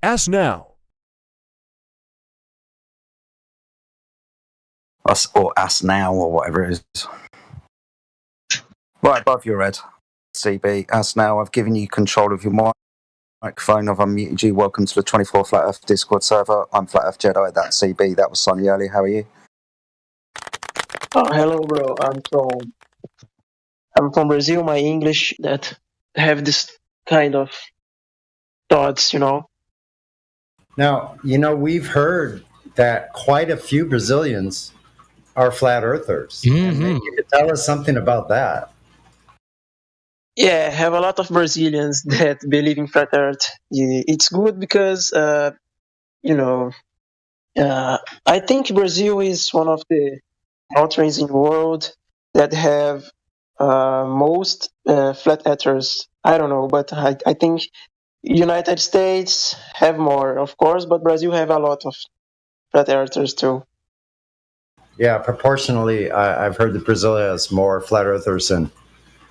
ASNÃO. Or ASNÃO or whatever it is. Right above your head, CB. ASNãO, I've given you control of your microphone. I've unmuted you. Welcome to the 24 Flat Earth Discord server. I'm Flat Earth Jedi. That's CB. That was Sonny earlier. How are you? Hello, bro. I'm from Brazil. My English that have this kind of thoughts, Now, we've heard that quite a few Brazilians are flat earthers. Mm-hmm. And maybe you could tell us something about that. Yeah, have a lot of Brazilians that believe in flat Earth. It's good because, I think Brazil is one of the countries in the world that have most flat earthers. I don't know, but I think United States have more, of course, but Brazil have a lot of flat earthers too. Yeah, proportionally, I've heard that Brazil has more flat earthers than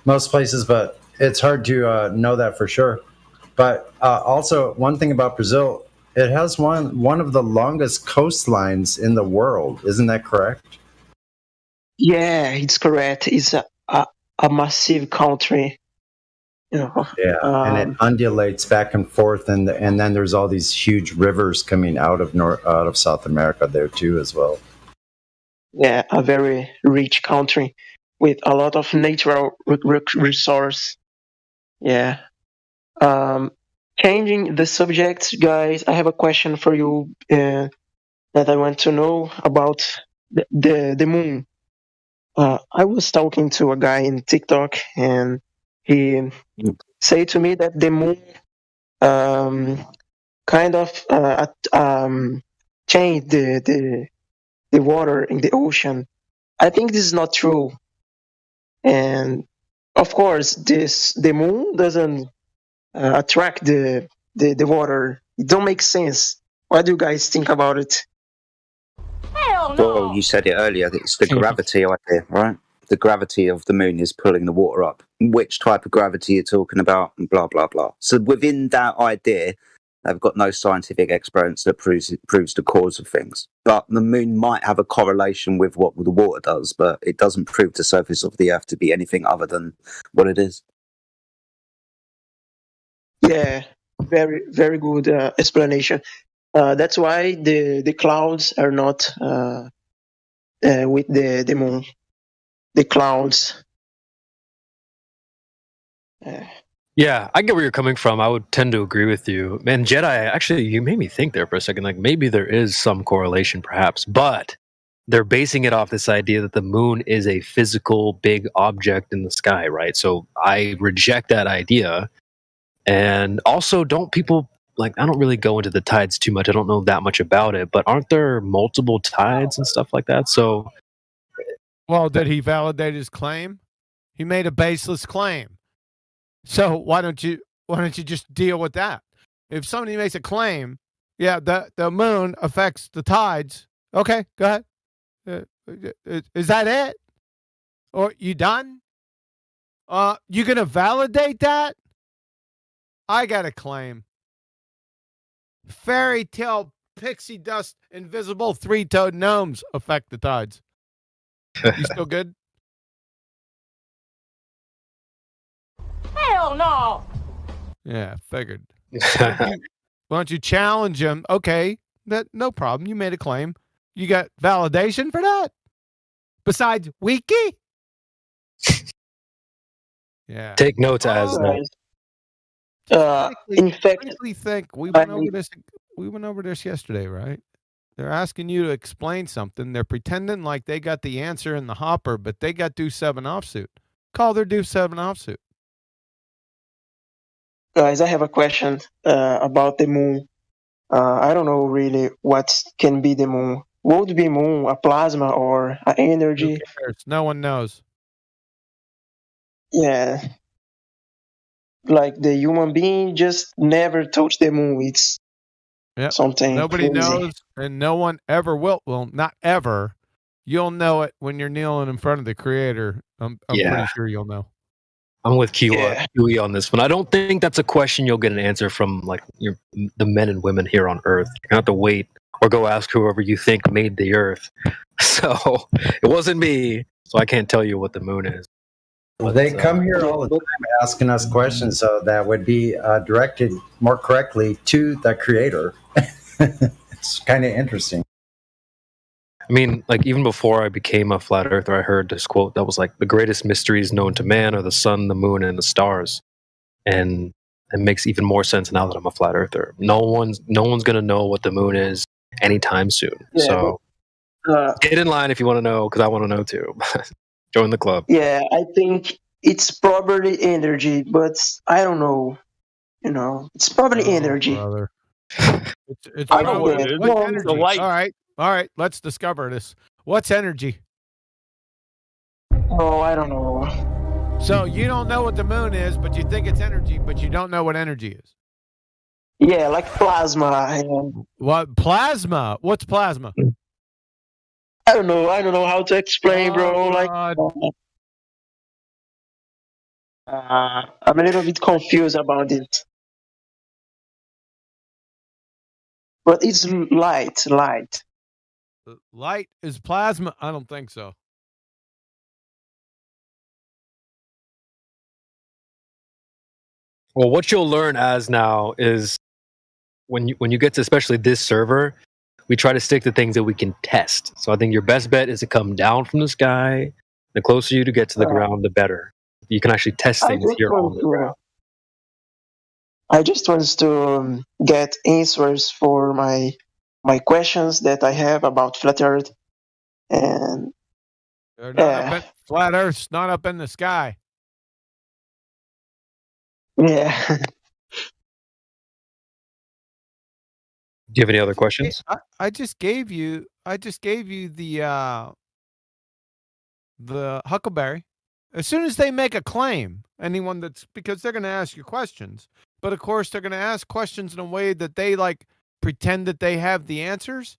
most places, but it's hard to know that for sure. But also, one thing about Brazil, it has one of the longest coastlines in the world. Isn't that correct? Yeah, it's correct. It's a massive country. Yeah, and it undulates back and forth, and then there's all these huge rivers coming out of South America there too as well. Yeah, a very rich country with a lot of natural resource. Yeah. Changing the subject, guys, I have a question for you that I want to know about the moon. I was talking to a guy in TikTok, and he said to me that the moon kind of changed the water in the ocean. I think this is not true. And of course, the moon doesn't attract the water. It don't make sense. What do you guys think about it? Hell no. Well, you said it earlier. It's the gravity idea, right? The gravity of the moon is pulling the water up. Which type of gravity you're talking about, and blah, blah, blah. So within that idea, they've got no scientific experience that proves the cause of things. But the moon might have a correlation with what the water does, but it doesn't prove the surface of the Earth to be anything other than what it is. Yeah, very, very good explanation. That's why the clouds are not with the moon. The clouds. Yeah, I get where you're coming from. I would tend to agree with you. Man, Jedi, actually, you made me think there for a second. Like, maybe there is some correlation, perhaps, but they're basing it off this idea that the moon is a physical big object in the sky, right? So I reject that idea. And also, don't people, I don't really go into the tides too much. I don't know that much about it, but aren't there multiple tides and stuff like that? So, well, did he validate his claim? He made a baseless claim. So why don't you just deal with that? If somebody makes a claim, yeah, the moon affects the tides. Okay, go ahead. Is that it? Or you done? You gonna validate that? I got a claim. Fairy tale, pixie dust, invisible three-toed gnomes affect the tides. You still good? Hell no. Yeah, figured. Why don't you challenge him? Okay, no problem. You made a claim. You got validation for that? Besides wiki? Yeah. Take notes, ASNãO. In fact, I think we went over this. We went over this yesterday, right? They're asking you to explain something. They're pretending like they got the answer in the hopper, but they got Deuce 7 offsuit. Call their Deuce 7 offsuit. Guys, I have a question about the moon. I don't know really what can be the moon. Would be moon a plasma or an energy? No one knows. Yeah. Like the human being just never touched the moon. It's something nobody crazy. knows, and no one ever will. Well, not ever. You'll know it when you're kneeling in front of the Creator. I'm pretty sure you'll know. I'm with Yeah. QE on this one. I don't think that's a question you'll get an answer from like the men and women here on Earth. You're gonna have to wait or go ask whoever you think made the Earth. So it wasn't me, so I can't tell you what the moon is. Well, they come here Yeah, all the time asking us questions, so that would be directed more correctly to the creator. It's kind of interesting. I mean, like even before I became a flat earther, I heard this quote that was like, "The greatest mysteries known to man are the sun, the moon, and the stars." And it makes even more sense now that I'm a flat earther. No one's gonna know what the moon is anytime soon. Yeah, So get in line if you want to know, because I want to know too. Join the club. yeah, I think it's probably energy, but I don't know. It's probably energy. Brother. It's I know probably what it is. like Well, It's energy. a light. All right. Let's discover this. What's energy? Oh, I don't know. So you don't know what the moon is, but you think it's energy, but you don't know what energy is. Yeah, like plasma. And What plasma? What's plasma? I don't know. I don't know how to explain, bro. Like, God. I'm a little bit confused about it. But it's light. Light is plasma? I don't think so. Well, what you'll learn as now is when you get to especially this server, we try to stick to things that we can test. So I think your best bet is to come down from the sky. The closer you to get to the ground, the better. You can actually test I things just here on want the ground. to. I just want to get answers for my questions that I have about flat Earth, and They're not yeah, up in, flat Earth's not up in the sky. yeah. Do you have any other questions? I just gave you the Huckleberry. As soon as they make a claim, anyone that's because they're going to ask you questions, but of course they're going to ask questions in a way that they like pretend that they have the answers.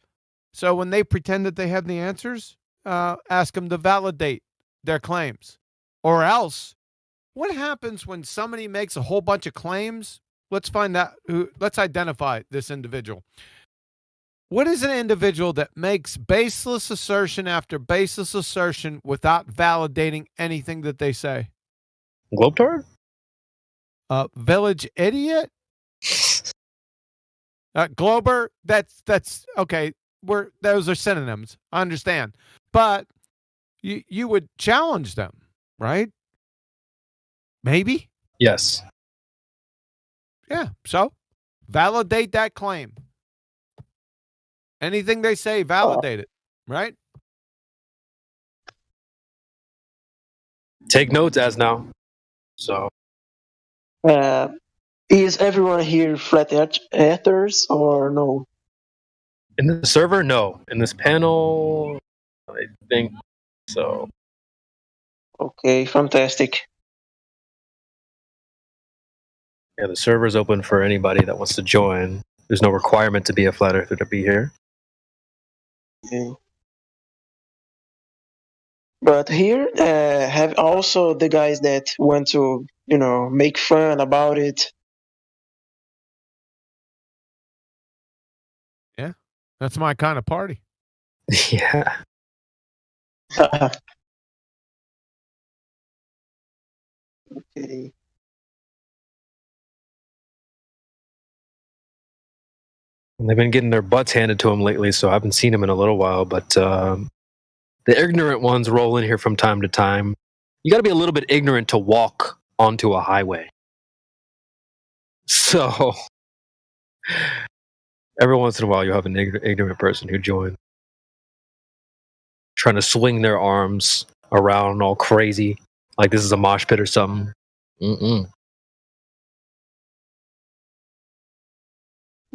So when they pretend that they have the answers, ask them to validate their claims, or else. What happens when somebody makes a whole bunch of claims? Let's find out let's identify this individual. What is an individual that makes baseless assertion after baseless assertion without validating anything that they say? Globetrotter? Village idiot? Glober? That's okay. Those are synonyms. I understand. But you would challenge them, right? Maybe? Yes. Yeah. So validate that claim. Anything they say, validate it, right? Take notes as now. So Is everyone here flat earthers or no? in the server, no. In this panel, I think so. Okay, fantastic. Yeah, the server's open for anybody that wants to join. There's no requirement to be a flat earther to be here. Okay. But here have also the guys that want to, make fun about it. Yeah. That's my kind of party. Yeah. Okay. And they've been getting their butts handed to them lately, so I haven't seen them in a little while. But the ignorant ones roll in here from time to time. You got to be a little bit ignorant to walk onto a highway. So every once in a while, you have an ignorant person who joins, trying to swing their arms around all crazy, like this is a mosh pit or something. Mm-mm.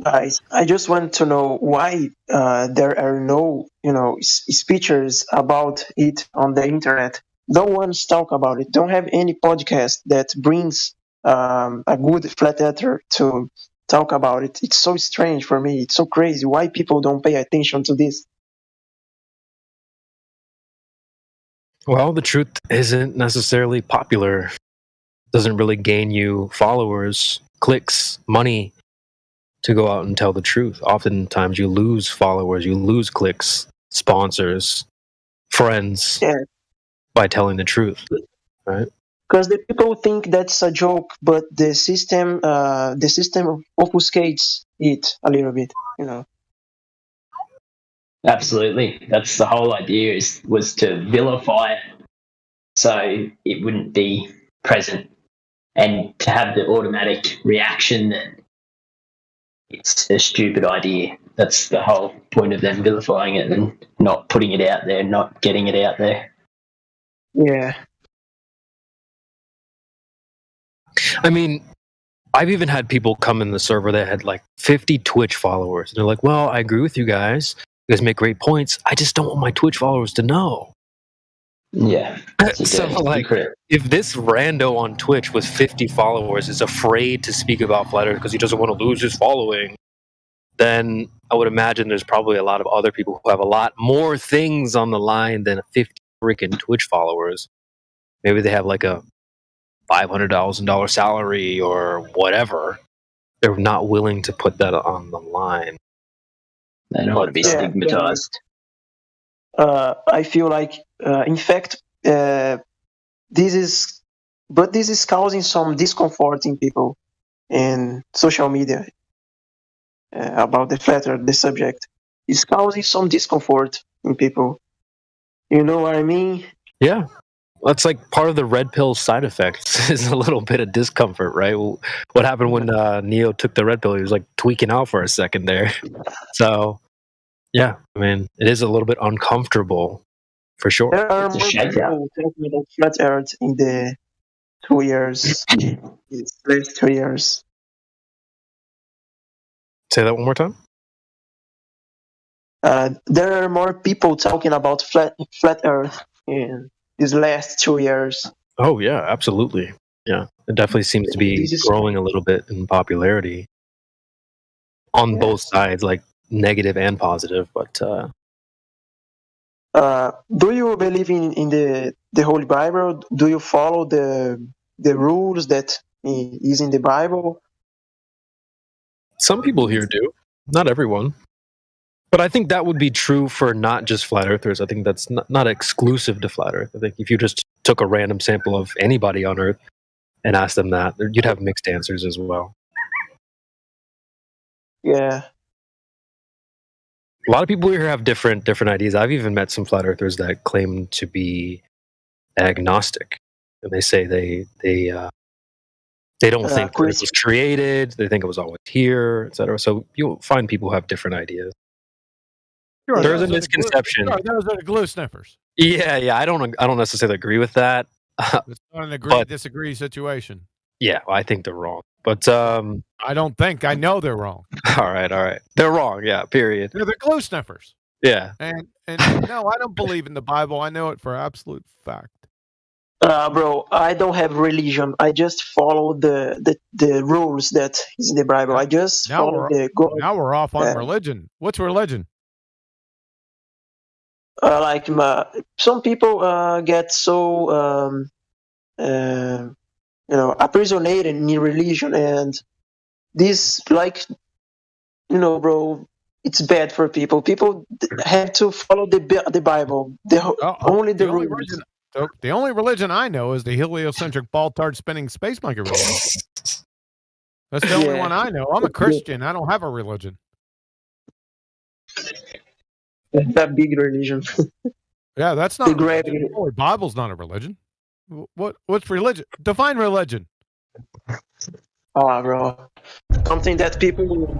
Guys, I just want to know why there are no, speeches about it on the internet. No one's talk about it. Don't have any podcast that brings a good flat earther to talk about it. It's so strange for me. It's so crazy. Why people don't pay attention to this? Well, the truth isn't necessarily popular doesn't really gain you followers, clicks, money to go out and tell the truth. Oftentimes you lose followers, you lose clicks, sponsors, friends by telling the truth, right? Because the people think that's a joke, but the system obfuscates it a little bit, you know. Absolutely. That's the whole idea was to vilify it so it wouldn't be present and to have the automatic reaction that it's a stupid idea. That's the whole point of them vilifying it and not putting it out there, not getting it out there. Yeah. I mean, I've even had people come in the server that had like 50 Twitch followers. And they're like, well, I agree with you guys. You guys make great points. I just don't want my Twitch followers to know. Yeah. So, like, if this rando on Twitch with 50 followers is afraid to speak about Flat Earth because he doesn't want to lose his following, then I would imagine there's probably a lot of other people who have a lot more things on the line than 50 freaking Twitch followers. Maybe they have like a $500,000 salary or whatever. They're not willing to put that on the line. They don't want to be stigmatized. I feel like, in fact, this is causing some discomfort in people in social media about the Flat Earth, the subject. It's causing some discomfort in people. You know what I mean? Yeah. That's like part of the red pill side effects is a little bit of discomfort, right? What happened when Neo took the red pill? He was like tweaking out for a second there. So, yeah, I mean, it is a little bit uncomfortable for sure. There are more people talking about Flat Earth in the 2 years, these last 2 years. Say that one more time. There are more people talking about flat Earth in these last 2 years. Oh yeah, absolutely. Yeah, it definitely seems to be growing a little bit in popularity on both sides, like negative and positive. But do you believe in the Holy Bible? Do you follow the rules that is in the Bible? Some people here do, not everyone. But I think that would be true for not just flat earthers. I think that's not exclusive to flat Earth. I think if you just took a random sample of anybody on Earth and asked them that, you'd have mixed answers as well. Yeah. A lot of people here have different ideas. I've even met some flat earthers that claim to be agnostic, and they say they don't think Earth was created. They think it was always here, etc. So you'll find people who have different ideas. Sure, there's a misconception. Those are the glue sniffers. Yeah. I don't necessarily agree with that. It's not an agree-disagree situation. Yeah, well, I think they're wrong. But I don't think. I know they're wrong. All right. They're wrong. Yeah. Period. They're the glue sniffers. Yeah. And no, I don't believe in the Bible. I know it for absolute fact. Bro, I don't have religion. I just follow the rules that is in the Bible. I just follow the God. Now we're off on religion. What's religion? Like some people get so aprisionated in religion, and this, like, bro, it's bad for people. People have to follow the Bible. Only the rules. The only religion I know is the heliocentric ball-tard spinning space monkey religion. That's the only one I know. I'm a Christian. I don't have a religion. That big religion. Yeah, that's not the gravity. The Holy Bible's not a religion. What's religion? Define religion. Oh, bro, something that people.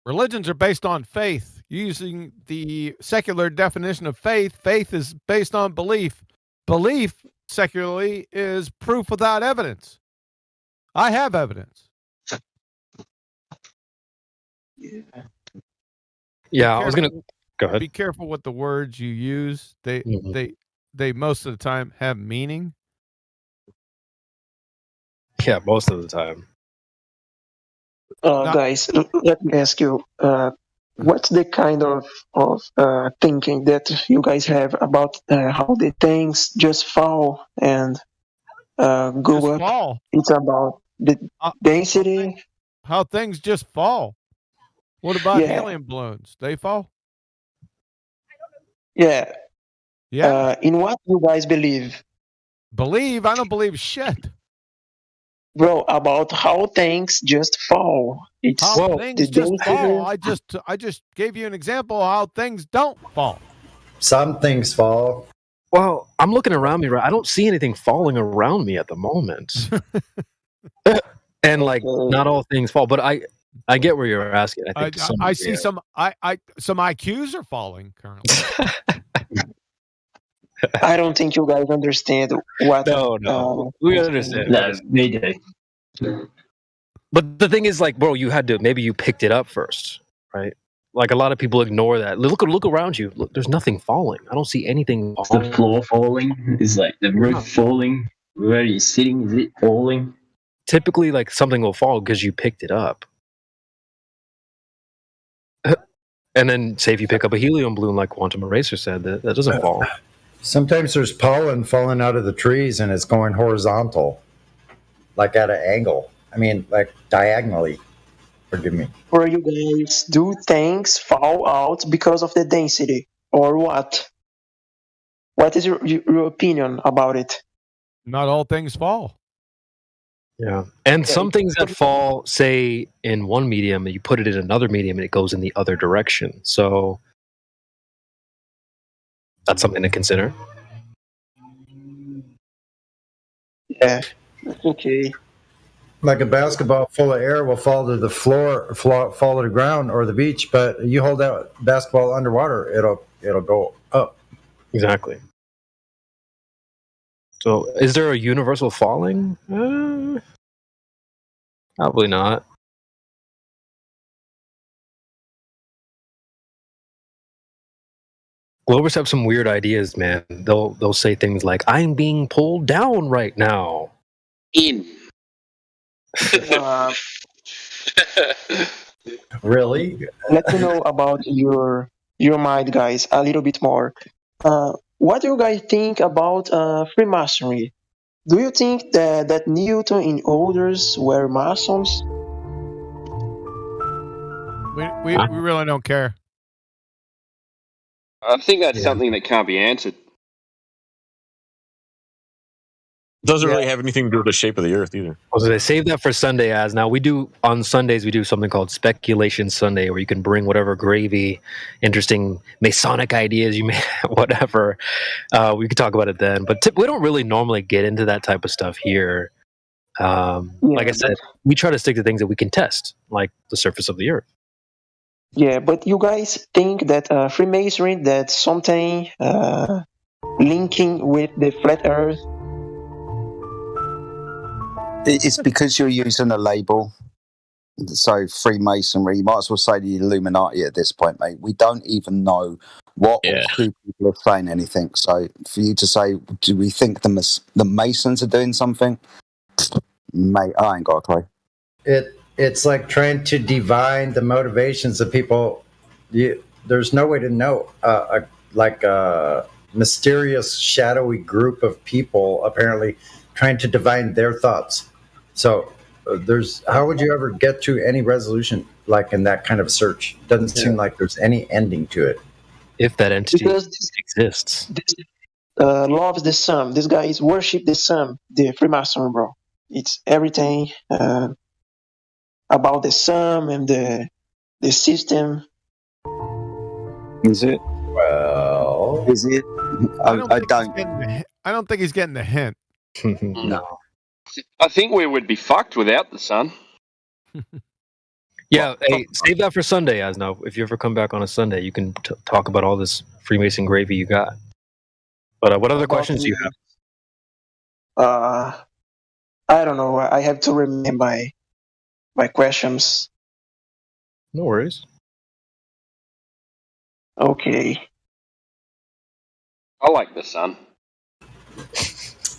Religions are based on faith. Using the secular definition of faith, faith is based on belief. Belief, secularly, is proof without evidence. I have evidence. Yeah, I was gonna go ahead. Be careful with the words you use. They most of the time have meaning. Yeah, most of the time. Guys, let me ask you, what's the kind of thinking that you guys have about how the things just fall and go Just up? fall. It's about the Uh, density. How things just fall. What about Yeah, helium balloons? They fall? yeah. Yeah. In what you guys believe, Believe? I don't believe shit. bro, about how things just fall? How It's Well, the things just fall. density. I just gave you an example of how things don't fall. Some things fall. well, I'm looking around me, right? I don't see anything falling around me at the moment. And like, Okay. not all things fall, but I get where you're asking. I think to some I degree, see some some IQs are falling currently. I don't think you guys understand what. no, we understand. We No, understand. we do. But the thing is, like, bro, you had to maybe you picked it up first, right? Like a lot of people ignore that. Look around you. Look, there's nothing falling. I don't see anything Is the falling. floor falling? Is like the roof Yeah. falling? Where are you sitting? Is it falling? Typically, like something will fall because you picked it up. And then, say if you pick up a helium balloon, like Quantum Eraser said, that doesn't fall. Sometimes there's pollen falling out of the trees and it's going horizontal, like at an angle. I mean, like diagonally. Forgive me. For you guys, do things fall out because of the density or what? What is your opinion about it? Not all things fall. Yeah. And Yeah, some things that fall, say in one medium, you put it in another medium, and it goes in the other direction. So that's something to consider. yeah, that's okay. Like a basketball full of air will fall to the floor, fall to the ground or the beach, but you hold that basketball underwater, it'll go up. Exactly. So, is there a universal falling? Probably not. Globers have some weird ideas, man. They'll say things like, "I'm being pulled down right now." In. Uh, Really? Let me know about your mind, guys, a little bit more. What do you guys think about Freemasonry? Do you think that Newton and others were Masons? We really don't care. I think that's Yeah. something that can't be answered. Doesn't Yeah. really have anything to do with the shape of the earth either. I was gonna save that for Sunday. As now we do on Sundays, we do something called Speculation Sunday, where you can bring whatever gravy, interesting Masonic ideas you may, whatever. We could talk about it then, but we don't really normally get into that type of stuff here. Like I said, we try to stick to things that we can test, like the surface of the earth. Yeah, but you guys think that Freemasonry, that something linking with the flat Earth? It's because you're using a label. So Freemasonry, you might as well say the Illuminati at this point, mate. We don't even know what or who people are saying anything. So for you to say, do we think the Masons are doing something? Mate, I ain't got a clue. It's like trying to divine the motivations of people. There's no way to know. Like a mysterious, shadowy group of people apparently trying to divine their thoughts. So how would you ever get to any resolution like in that kind of search? Doesn't seem like there's any ending to it. If that entity Because exists. this loves the sun. These guys worship the sun, the Freemason, bro. It's everything about the sun and the system. Is it? Well, Is it? I don't. I don't think he's getting the hint. No. I think we would be fucked without the sun. Yeah, hey, save that for Sunday, Asno. If you ever come back on a Sunday, you can talk about all this Freemason gravy you got. But what other questions do you have? I don't know. I have to remember my questions. No worries. Okay. I like the sun.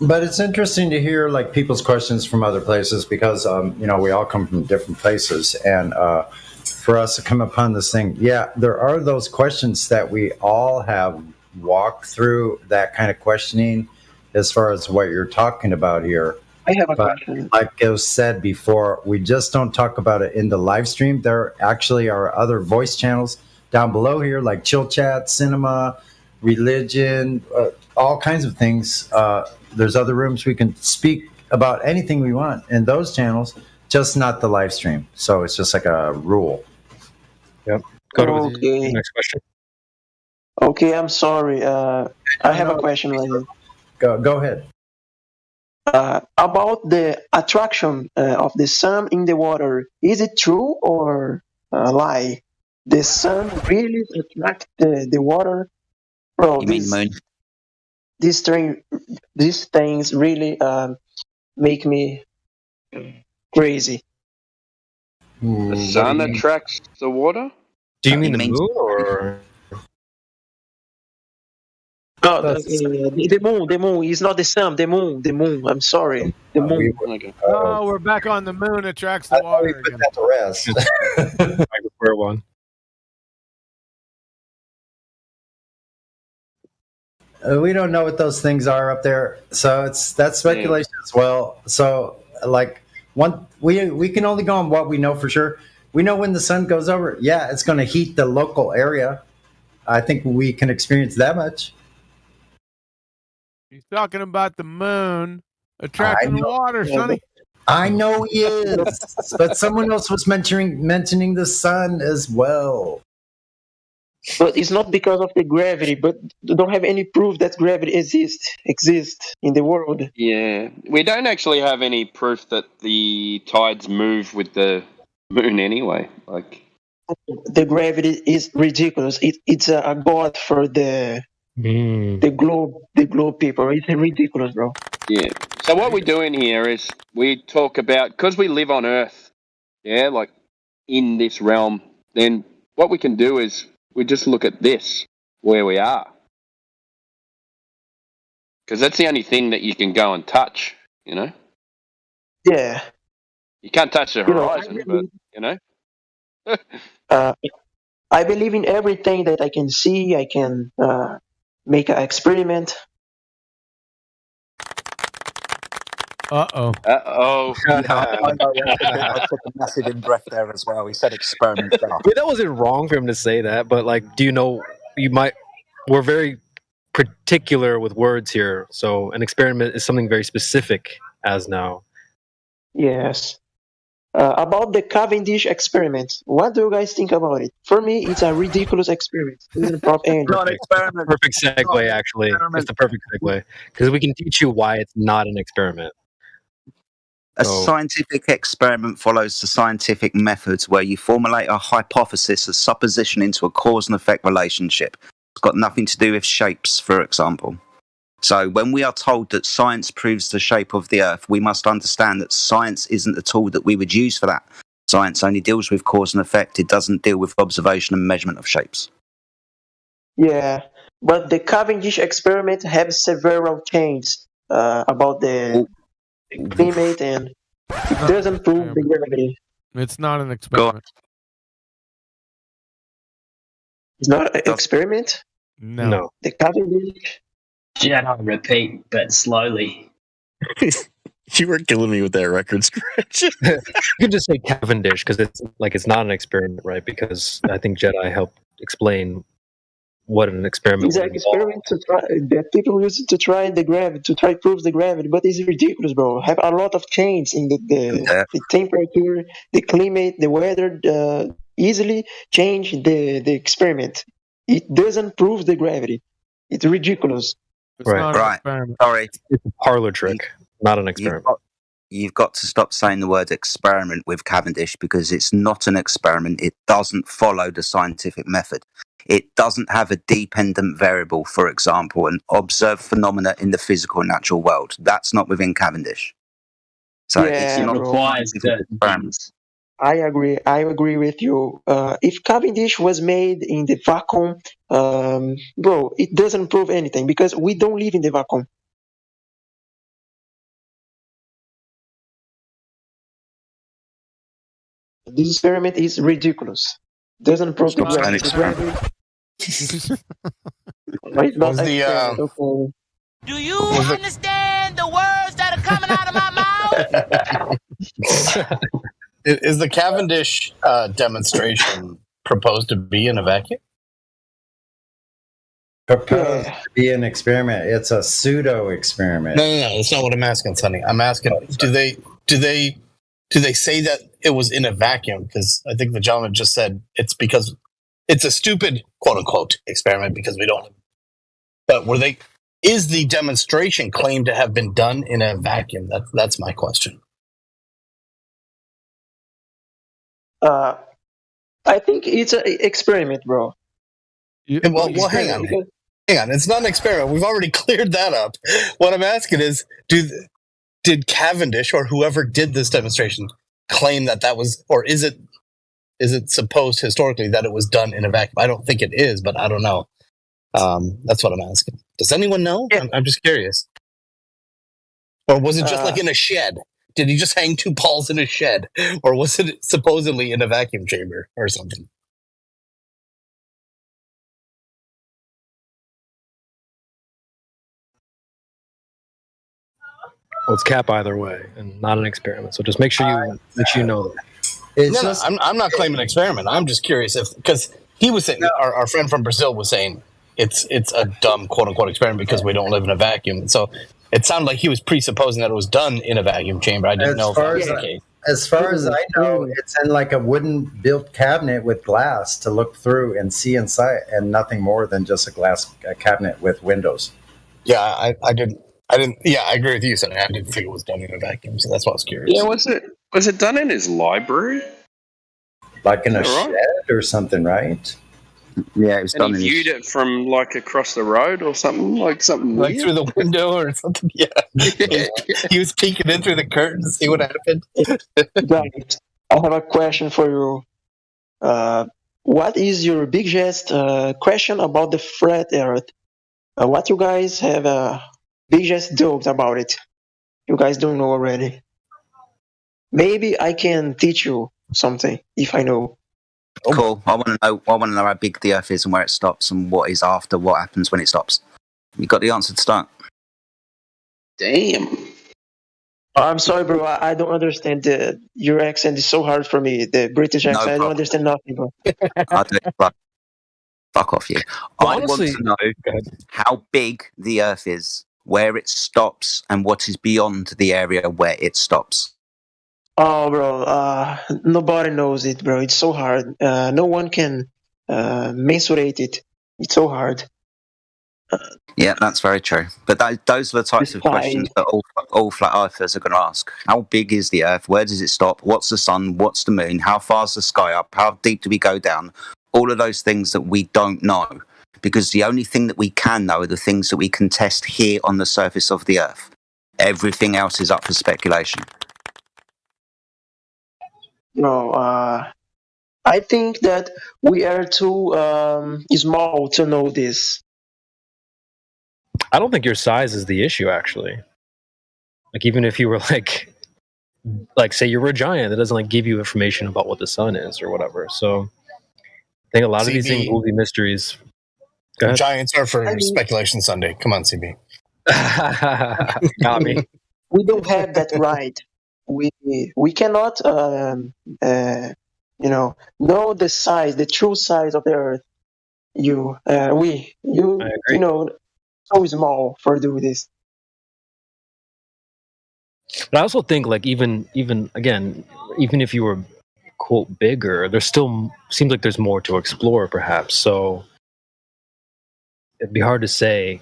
But it's interesting to hear like people's questions from other places because we all come from different places, and for us to come upon this thing, yeah, there are those questions that we all have walked through that kind of questioning, as far as what you're talking about here. I have a But question. like it was said before, we just don't talk about it in the live stream. There actually are other voice channels down below here, like Chill Chat, Cinema, Religion, all kinds of things. There's other rooms we can speak about anything we want in those channels, just not the live stream. So it's just like a rule. Yep. Go to Okay. the next question. Okay, I'm sorry. I have a question right here. Go ahead. About the attraction of the sun in the water. Is it true or a lie? The sun really attracts the water? Bro, You mean the moon? these things really make me crazy. The sun attracts the water? Do you mean He the means- moon or? No, the moon is not the sun. The moon. I'm sorry, the moon. Okay. Oh, we're back on the moon attracts the I thought we water put again. that to rest. I prefer one. We don't know what those things are up there, so that's speculation as well. So, like we can only go on what we know for sure. We know when the sun goes over, yeah, it's going to heat the local area. I think we can experience that much. He's talking about the moon attracting the know. water, Sonny. I know he is, but someone else was mentioning the sun as well. But it's not because of the gravity. But they don't have any proof that gravity exists in the world. Yeah. We don't actually have any proof that the tides move with the moon anyway. Like, The gravity is ridiculous. It's a god for the globe people. It's ridiculous, bro. yeah. So what we do in here is we talk about, because we live on Earth, yeah, like in this realm, then what we can do is we just look at this, where we are. Because that's the only thing that you can go and touch, you know? Yeah. You can't touch the horizon, but, you know? I believe in everything that I can see. I can make an experiment. Uh-oh. Uh-oh. I took a massive in breath there as well. He said experiment. I mean, that wasn't wrong for him to say that, but like, do you know? We're very particular with words here. So an experiment is something very specific. ASNÃO. Yes. About the Cavendish experiment, what do you guys think about it? For me, it's a ridiculous experiment. It's a prop end. Not an experiment. Perfect segue, actually. It's the perfect segue because we can teach you why it's not an experiment. A scientific experiment follows the scientific methods where you formulate a hypothesis, a supposition into a cause and effect relationship. It's got nothing to do with shapes, for example. So when we are told that science proves the shape of the Earth, we must understand that science isn't the tool that we would use for that. Science only deals with cause and effect. It doesn't deal with observation and measurement of shapes. Yeah, but the Cavendish experiment has several changes about the climate, and it doesn't prove the gravity. It's not an experiment. It's not an experiment? No. The Cavendish? Jedi repeat, but slowly. You were killing me with that record scratch. You can just say Cavendish because it's not an experiment, right? Because I think Jedi helped explain what an experiment It's an experiment that people use it to try the gravity, to try to prove the gravity, but it's ridiculous, bro. Have a lot of change in the temperature, the climate, the weather. Easily change the experiment. It doesn't prove the gravity. It's ridiculous. It's not an experiment. Sorry. It's a parlor trick, not an experiment. You've got to stop saying the word experiment with Cavendish because it's not an experiment. It doesn't follow the scientific method. It doesn't have a dependent variable, for example, an observed phenomena in the physical and natural world. That's not within Cavendish. So it's not requires experiments. I agree with you. If Cavendish was made in the vacuum, bro, it doesn't prove anything because we don't live in the vacuum. this experiment is ridiculous. Doesn't prove the Stop saying gravity. It's not Was the, experiment, okay. Do you understand the words that are coming out of my mouth? Is the Cavendish demonstration proposed to be in a vacuum? Proposed to be an experiment. It's a pseudo experiment. No, that's not what I'm asking, Sonny. I'm asking, do they say that it was in a vacuum? Because I think the gentleman just said it's because it's a stupid quote unquote experiment because we don't. But is the demonstration claimed to have been done in a vacuum? That's my question. I think it's an experiment, bro. Well, hang on. It's not an experiment. We've already cleared that up. What I'm asking is, did Cavendish or whoever did this demonstration claim that was, or is it supposed historically that it was done in a vacuum? I don't think it is, but I don't know. That's what I'm asking. Does anyone know? Yeah. I'm just curious. Or was it just like in a shed? Did he just hang 2 balls in a shed? Or was it supposedly in a vacuum chamber or something? Well, it's cap either way, and not an experiment. So just make sure you know that. I'm not claiming an experiment. I'm just curious because he was saying, our friend from Brazil was saying it's a dumb quote unquote experiment because we don't live in a vacuum. So it sounded like he was presupposing that it was done in a vacuum chamber. I didn't know if that was the case. As far as I know, it's in like a wooden built cabinet with glass to look through and see inside, and nothing more than just a cabinet with windows. Yeah, I didn't. Yeah, I agree with you, Sonny. I didn't think it was done in a vacuum, so that's why I was curious. Yeah, was it done in his library? Like in a shed or something, right? Yeah, it was done. And he viewed it from like across the road or something, like weird? Through the window or something. Yeah, he was peeking in through the curtain to see what happened. Right. I have a question for you. What is your biggest question about the flat Earth? What you guys have biggest doubts about it? You guys don't know already. Maybe I can teach you something if I know. Cool. I want to know how big the Earth is and where it stops, and what is after. What happens when it stops? You got the answer to start. Damn. I'm sorry, bro. I don't understand. Your accent is so hard for me. The British accent. I don't understand nothing, bro. I do. Fuck off you. I want to know how big the Earth is, where it stops, and what is beyond the area where it stops. Oh, bro. Nobody knows it, bro. It's so hard. No one can mensurate it. It's so hard. Yeah, that's very true. But those are the types of questions that all flat earthers are going to ask. How big is the Earth? Where does it stop? What's the sun? What's the moon? How far is the sky up? How deep do we go down? All of those things that we don't know. Because the only thing that we can know are the things that we can test here on the surface of the Earth. Everything else is up for speculation. No, I think that we are too small to know this. I don't think your size is the issue, actually. Like, even if you were like say you were a giant, that doesn't like give you information about what the sun is or whatever. So I think a lot of these things will be mysteries. Giants are for Speculation Sunday. Come on, CB. Got me. We don't have that right. We cannot know the size, the true size of the Earth. You know, so small for do this. But I also think like even if you were quote bigger, there still seems like there's more to explore, perhaps. So it'd be hard to say.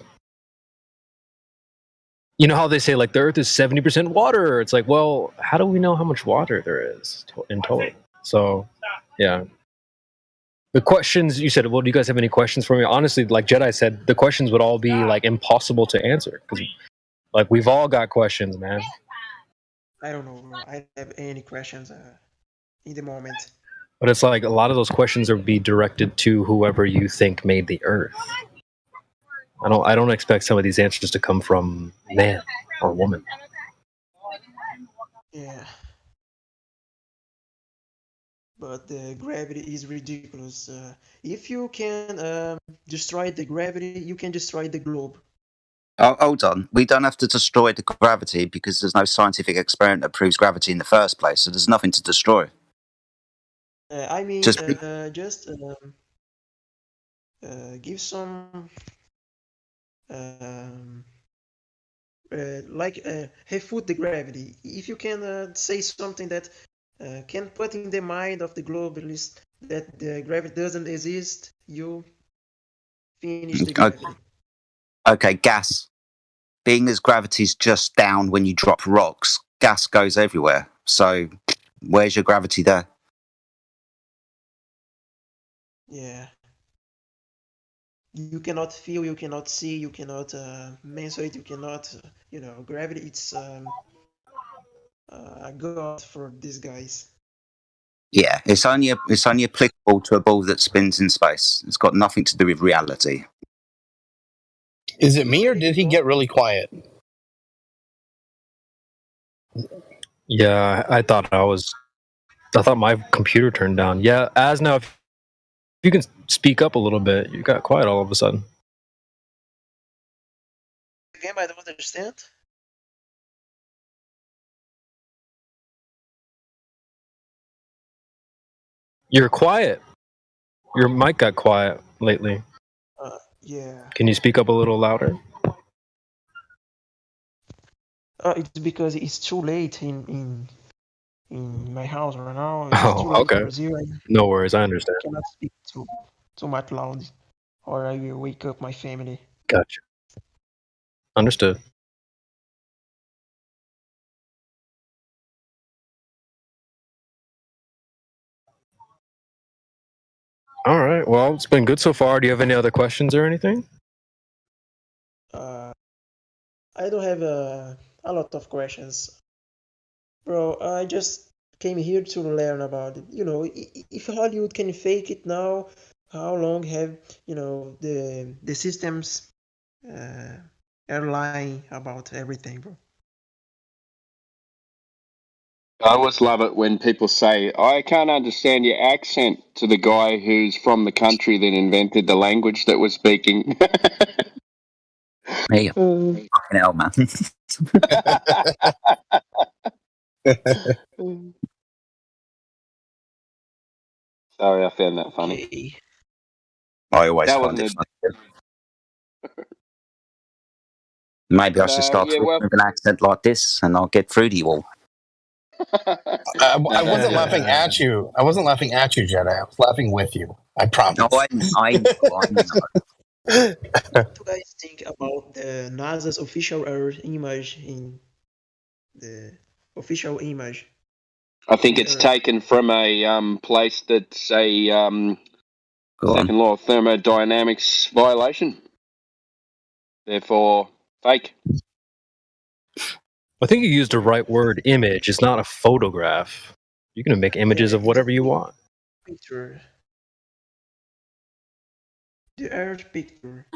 You know how they say like the Earth is 70% water? It's like, well, how do we know how much water there is in total? So, yeah. The questions you said, well, do you guys have any questions for me? Honestly, like Jedi said, the questions would all be like impossible to answer because like we've all got questions, man. I don't know. I don't have any questions in the moment. But it's like a lot of those questions would be directed to whoever you think made the Earth. I don't expect some of these answers to come from man or woman. Yeah. but the gravity is ridiculous. If you can destroy the gravity, you can destroy the globe. Oh, hold on. We don't have to destroy the gravity because there's no scientific experiment that proves gravity in the first place, so there's nothing to destroy. I mean, Just give some refute the gravity. If you can say something that can put in the mind of the globalists that the gravity doesn't exist, you finish the gravity. Okay, gas. Being as gravity's just down when you drop rocks, gas goes everywhere. So, where's your gravity there? Yeah. You cannot feel, you cannot see, you cannot measure it, you cannot, gravity, it's a god for these guys. Yeah, it's only applicable to a ball that spins in space. It's got nothing to do with reality. Is it me or did he get really quiet? Yeah, I thought my computer turned down. Yeah, ASNÃO, if you can speak up a little bit, you got quiet all of a sudden. Again, I don't understand. You're quiet. Your mic got quiet lately. Yeah. Can you speak up a little louder? It's because it's too late in my house right now. It's too late Okay. in Brazil. No worries, I understand. I cannot speak too much loud, or I will wake up my family. Gotcha. Understood. All right. Well, it's been good so far. Do you have any other questions or anything? I don't have a lot of questions, bro. I just came here to learn about it. If Hollywood can fake it now, how long have the systems are lying about everything, bro? I always love it when people say, I can't understand your accent, to the guy who's from the country that invented the language that we're speaking. Hey, fucking hell, man. Sorry, I found that funny. Okay. I always That find it wasn't funny. Maybe I should start talking with an accent like this, and I'll get through to you all. I wasn't laughing at you. I wasn't laughing at you, Jedi. I was laughing with you. I promise. No, I know. What do you guys think about the NASA's official Earth image in the official image? I think it's taken from a place that's a second law of thermodynamics violation. Therefore, fake. I think you used the right word, image. It's not a photograph. You can make images of whatever you want. Picture. The Earth picture.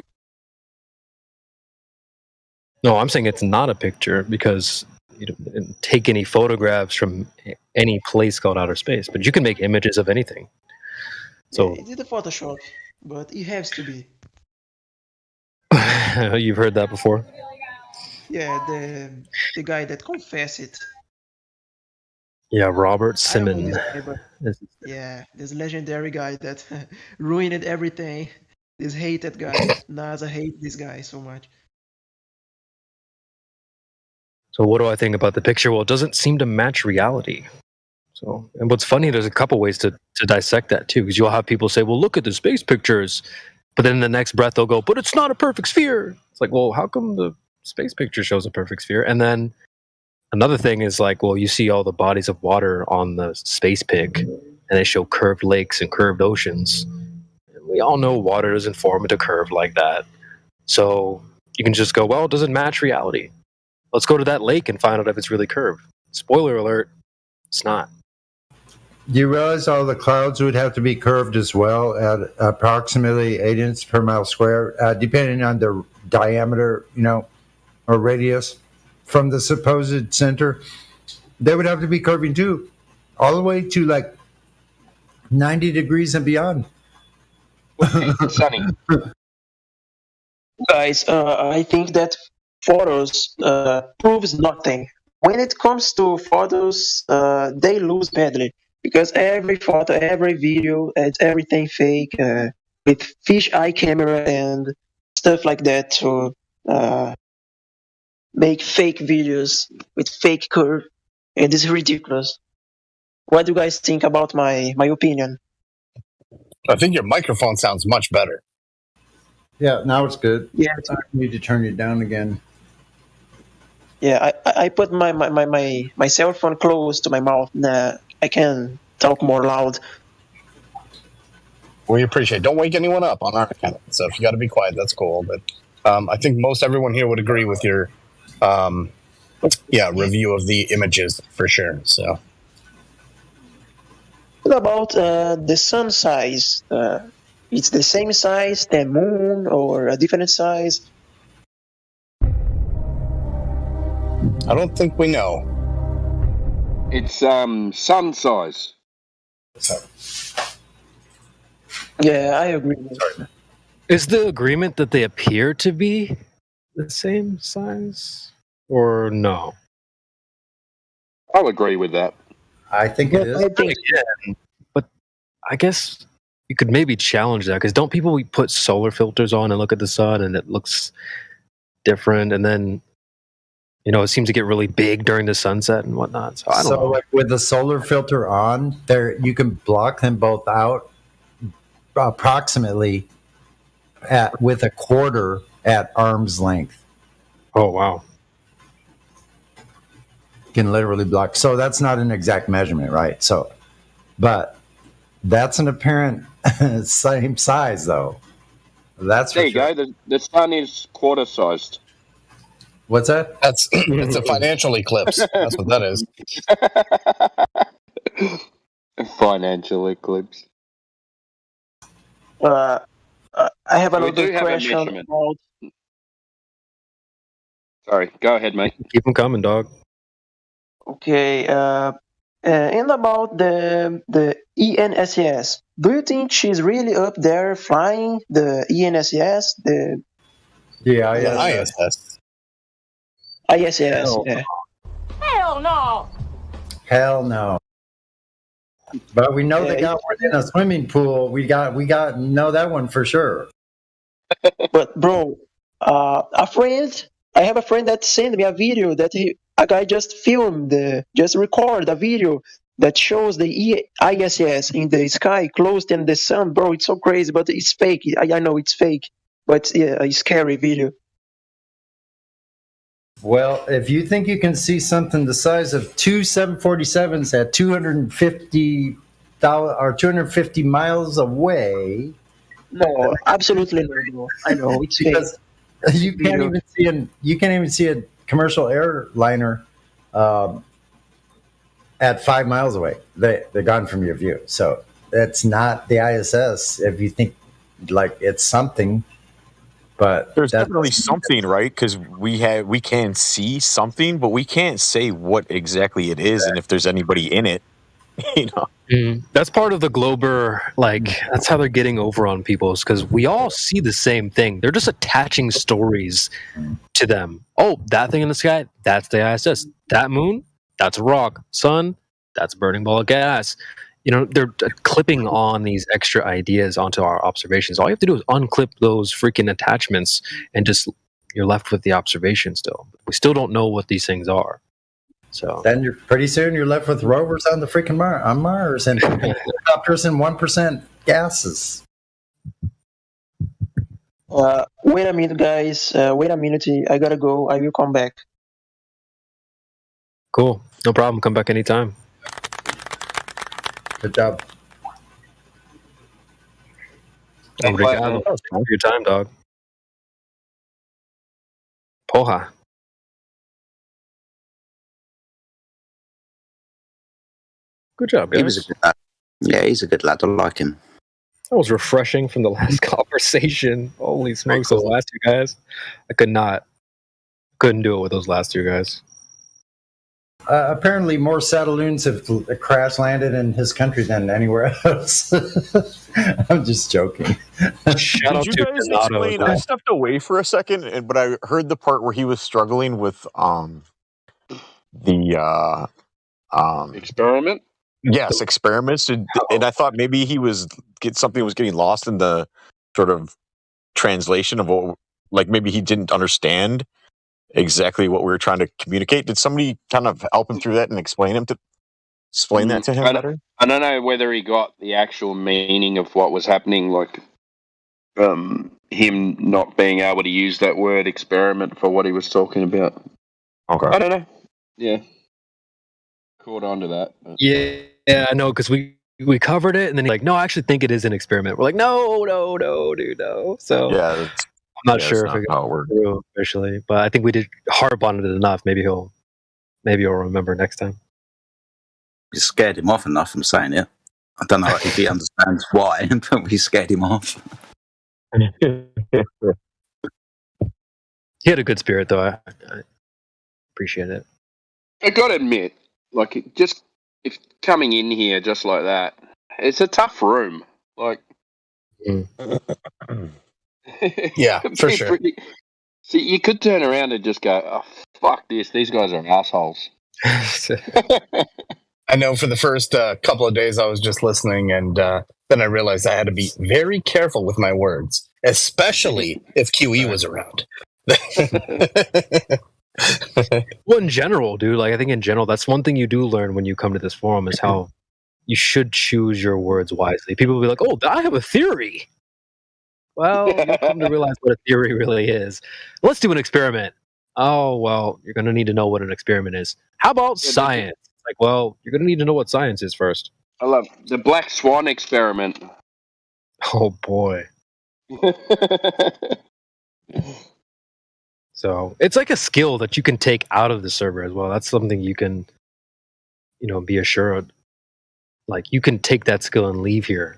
No, I'm saying it's not a picture because you don't take any photographs from any place called outer space, but you can make images of anything. So It is a Photoshop, but it has to be. you've heard that before? Yeah, the guy that confessed it. Yeah, Robert Simon. Yeah, this legendary guy that ruined everything. This hated guy. NASA hates this guy so much. So what do I think about the picture? Well, it doesn't seem to match reality. So, and what's funny, there's a couple ways to dissect that too, because you'll have people say, well, look at the space pictures. But then in the next breath, they'll go, but it's not a perfect sphere. It's like, well, how come the space picture shows a perfect sphere? And then another thing is like, well, you see all the bodies of water on the space pic, and they show curved lakes and curved oceans. And we all know water doesn't form into curve like that. So you can just go, well, it doesn't match reality. Let's go to that lake and find out if it's really curved. Spoiler alert, it's not. Do you realize all the clouds would have to be curved as well at approximately 8 inches per mile square, depending on the diameter, or radius from the supposed center? They would have to be curving too, all the way to like 90 degrees and beyond. It's sunny. Guys, I think that photos proves nothing. When it comes to photos, they lose badly because every photo, every video, it's everything fake with fish eye camera and stuff like that to make fake videos with fake curve, and it's ridiculous. What do you guys think about my opinion? I think your microphone sounds much better. Yeah, now it's good. Yeah, I need to turn it down again. yeah. I put my cell phone close to my mouth. I can talk more loud. We appreciate it. Don't wake anyone up on our account. So if you got to be quiet, that's cool. But I think most everyone here would agree with your review of the images for sure. So What about the sun size? It's the same size, the moon, or a different size? I don't think we know. It's sun size. Yeah, I agree. Is the agreement that they appear to be the same size, or no? I'll agree with that. I think it is. I think Again, but I guess you could maybe challenge that because don't people put solar filters on and look at the sun and it looks different, and then it seems to get really big during the sunset and whatnot. So I don't know. Like with the solar filter on, there you can block them both out approximately with a quarter at arm's length. Oh wow! You can literally block. So that's not an exact measurement, right? So, but that's an apparent same size, though. That's There for you sure. go. The sun is quarter sized. What's that? It's a financial eclipse. That's what that is. Financial eclipse. I have We another do have a question measurement. about. Sorry, go ahead, mate. Keep them coming, dog. Okay, and about the ENSS. Do you think she's really up there flying the ENSS, the Yeah, ISS. ISS? Hell. Yeah. Hell no! Hell no. But we know they Yeah, got one in a swimming pool. We got know that one for sure. But bro, I have a friend that sent me a video that a guy just filmed, just record a video that shows the ISS in the sky close to the sun. Bro, it's so crazy, but it's fake. I know it's fake, but yeah, a scary video. Well, if you think you can see something the size of two 747s at 250 miles away, No, absolutely no, bro. I know it's fake. because you can't even see a commercial airliner at 5 miles away. They're gone from your view. So that's not the ISS. If you think like it's something, but There's definitely something, right? Because we can see something, but we can't say what exactly it is and if there's anybody in it. That's part of the Glober, that's how they're getting over on people, is because we all see the same thing. They're just attaching stories to them. Oh, that thing in the sky, that's the ISS. That moon, that's a rock. Sun, that's a burning ball of gas. They're clipping on these extra ideas onto our observations. All you have to do is unclip those freaking attachments and just you're left with the observation still. We still don't know what these things are. So then you're left with rovers on the freaking on Mars and helicopters and 1% gases. Wait a minute, guys. Wait a minute. I gotta go. I will come back. Cool. No problem. Come back anytime. Good job. Obrigado for your time, dog. Porra. Good job, guys. He was a good lad. Yeah, he's a good lad. I like him. That was refreshing from the last conversation. Holy smokes, those last two guys. I couldn't do it with those last two guys. apparently more Satelloons have crash landed in his country than anywhere else. I'm just joking. Shout out Did you to guys Donato. explain? I stepped away for a second, but I heard the part where he was struggling with the Experiment. yes, experiments, and I thought maybe something was getting lost in the sort of translation of what, like maybe he didn't understand exactly what we were trying to communicate. Did somebody kind of help him through that and explain that to him better? I don't know whether he got the actual meaning of what was happening, like him not being able to use that word experiment for what he was talking about. Okay. I don't know. Yeah. Caught on to that. But. Yeah, I know, because we covered it, and then he's like, no, I actually think it is an experiment. We're like, no, dude, no. So Yeah, I'm not sure if it how it works. through officially, but I think we did harp on it enough. Maybe he'll remember next time. You scared him off enough from saying it. I don't know if he understands why, but we scared him off. He had a good spirit, though. I appreciate it. I gotta admit, like, if coming in here just like that, it's a tough room. Like, Yeah, for sure. See, you could turn around and just go, "Oh, fuck this! These guys are assholes." I know for the first couple of days I was just listening, and then I realized I had to be very careful with my words, especially if QE was around. Well, in general, dude, like I think in general, that's one thing you do learn when you come to this forum is how you should choose your words wisely. People will be like, "Oh, I have a theory." Well, you'll come to realize what a theory really is. Let's do an experiment. Oh, well, you're going to need to know what an experiment is. How about science? Like, well, you're going to need to know what science is first. I love the Black Swan experiment. Oh, boy. So it's like a skill that you can take out of the server as well. That's something you can, be assured. Like, you can take that skill and leave here,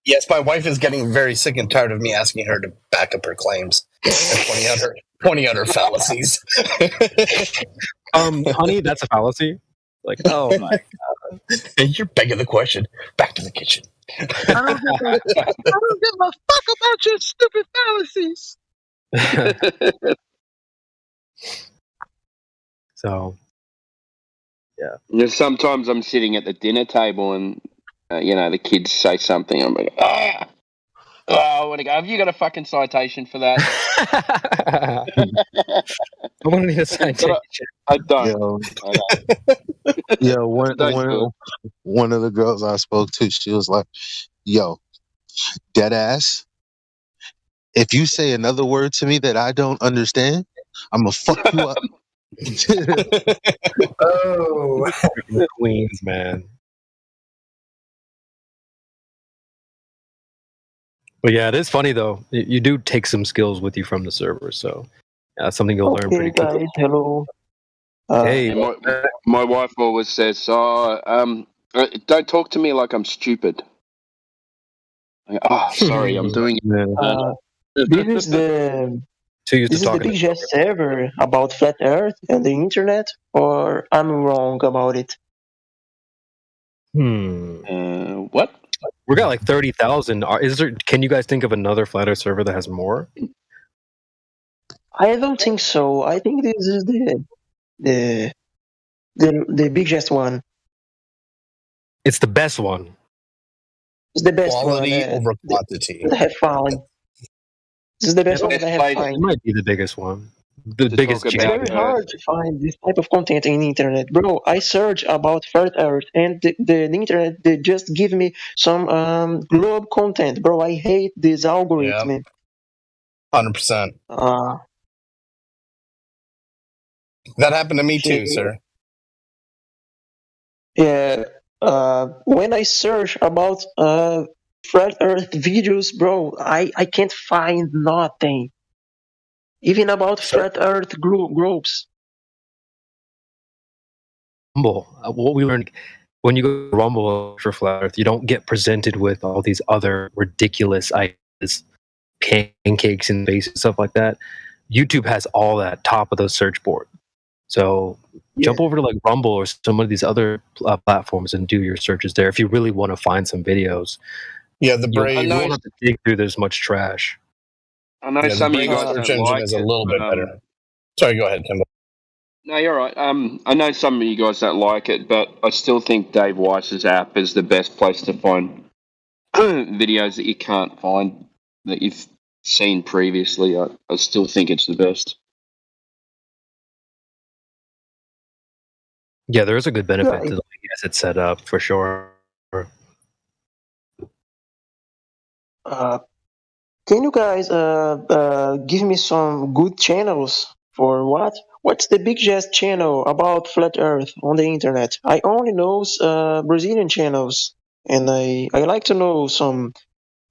Yes, my wife is getting very sick and tired of me asking her to back up her claims and pointing out her fallacies. Honey, that's a fallacy. Like, oh my god, you're begging the question. Back to the kitchen. I don't give a fuck about your stupid fallacies. So, yeah. Sometimes I'm sitting at the dinner table and the kids say something. I'm like, I want to go. Have you got a fucking citation for that? I want to need a citation. I don't. Yeah, one of the girls I spoke to, she was like, "Yo, dead ass. If you say another word to me that I don't understand, I'm gonna fuck you up." Oh, Queens, man. But yeah, it is funny though. You do take some skills with you from the server, so that's something you'll learn pretty quickly. Guys, hello. Hey, my wife always says, don't talk to me like I'm stupid. Sorry, I'm doing it. This is the Big Jet server about flat Earth and the internet, or I'm wrong about it? What? We got like 30,000. Can you guys think of another flat Earth server that has more? I don't think so. I think this is the biggest one. It's the best one. It's the best Quality one. over quantity. That I have found. This is the best one that I have found. It might be the biggest one. The biggest. It's very hard to find this type of content in the internet, bro. I search about flat Earth, and the internet they just give me some globe content, bro. I hate this algorithm. 100%. That happened to me too, sir. Yeah. When I search about flat Earth videos, bro, I can't find nothing. Even about flat Earth groups. Rumble. What we learned when you go to Rumble for flat Earth, you don't get presented with all these other ridiculous ideas, pancakes and space and stuff like that. YouTube has all that top of the search board. So jump over to like Rumble or some of these other platforms and do your searches there if you really want to find some videos. Yeah, the You Brave. won't have to dig through this much trash. I know Yeah, the some of you Brave guys search don't engine like is a it. little bit but, better. Sorry, go ahead, Kimball. No, you're right. I know some of you guys don't like it, but I still think Dave Weiss's app is the best place to find videos that you can't find that you've seen previously. I still think it's the best. Yeah, there is a good benefit to the way he has it set up for sure. Can you guys give me some good channels for what? What's the biggest channel about flat Earth on the internet? I only know Brazilian channels, and I like to know some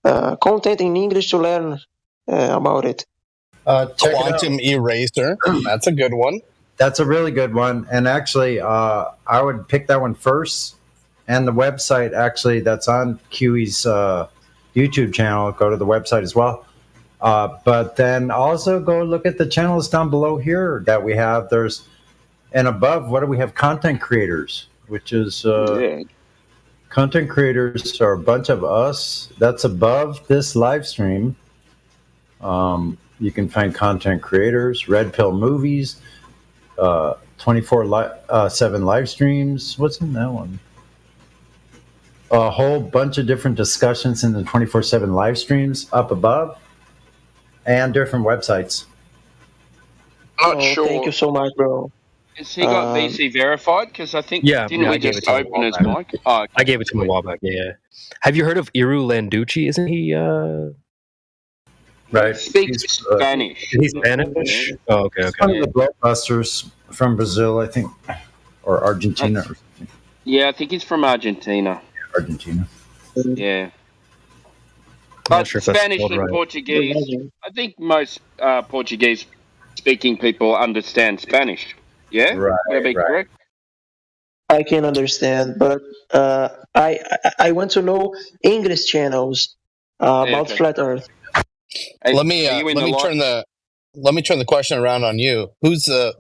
content in English to learn about it. Check Quantum Eraser. That's a good one. That's a really good one. And actually, I would pick that one first. And the website, actually, that's on QE's YouTube channel. Go to the website as well. But then also go look at the channels down below here that we have. There's, and above, what do we have? Content creators, which is content creators are a bunch of us. That's above this live stream. You can find content creators, Red Pill Movies, 24/7 live streams. What's in that one? A whole bunch of different discussions in the 24/7 live streams up above, and different websites. I'm not sure. Thank you so much, bro. Has he got VC verified? Because I think didn't we just open his mic? Oh, okay. I gave it to him a while back. Yeah. Have you heard of Iru Landucci? Isn't he? Right. Speaks Spanish. He's Spanish. Oh, okay. One of the blockbusters from Brazil, I think, or Argentina. Yeah, I think he's from Argentina. Argentina. Yeah. But sure if that's Spanish and right. Portuguese, I think most Portuguese-speaking people understand Spanish. Yeah? Right, Would I be correct? I can understand, but I want to know English channels about flat Earth. Let me turn the question around on you. Who's the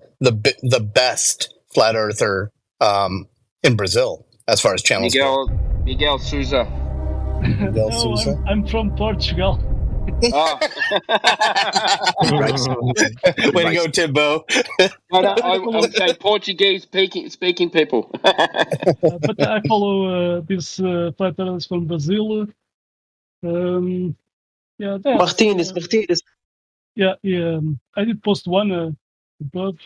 best flat earther in Brazil as far as channels go? Miguel Souza. Miguel No, Souza? I'm from Portugal. Oh. Way to go, Timbo. I'm saying Portuguese speaking people. But I follow these flat earthers from Brazil. Yeah, Martinez. Yeah. I did post one above.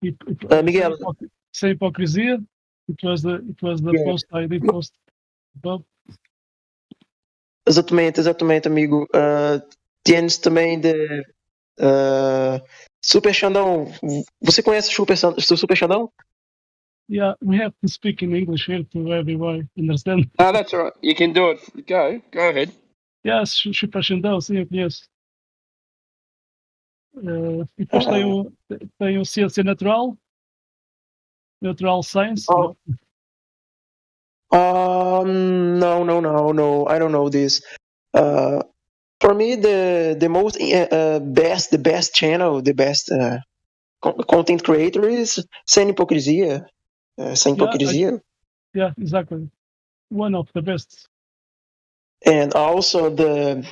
Miguel. Sem hipocrisia. It was the post I did post above. Exatamente, amigo. Tienes também de Super Xandão. Você conhece o Super Xandão? Yeah, we have to speak in English here to everyone understand. No, that's all right. You can do it. Go ahead. Yes, Super Xandão, sim, eu conheço. E depois tem o Ciência Natural Science. No. No. I don't know this. For me, the most best channel, the best content creator is Sem Hipocrisia. Sem Hipocrisia. Yeah, exactly. One of the best. And also the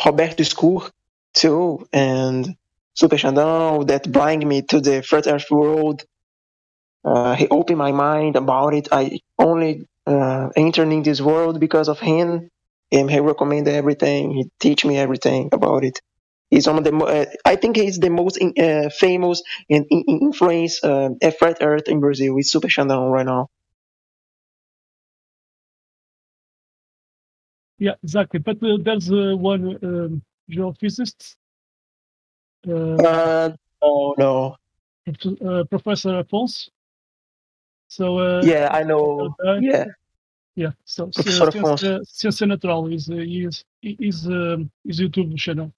Roberto Skur too, and Super Xandão that bring me to the flat Earth world. He opened my mind about it. I only entered in this world because of him. And he recommended everything. He teach me everything about it. He's one of the. I think he's the most famous and influence flat Earth in Brazil. It's Super Xandão right now. Yeah, exactly. But there's one geophysicist. No. Professor Afonso. So yeah, I know. Yeah. So Professor Ciência Natural is YouTube channel.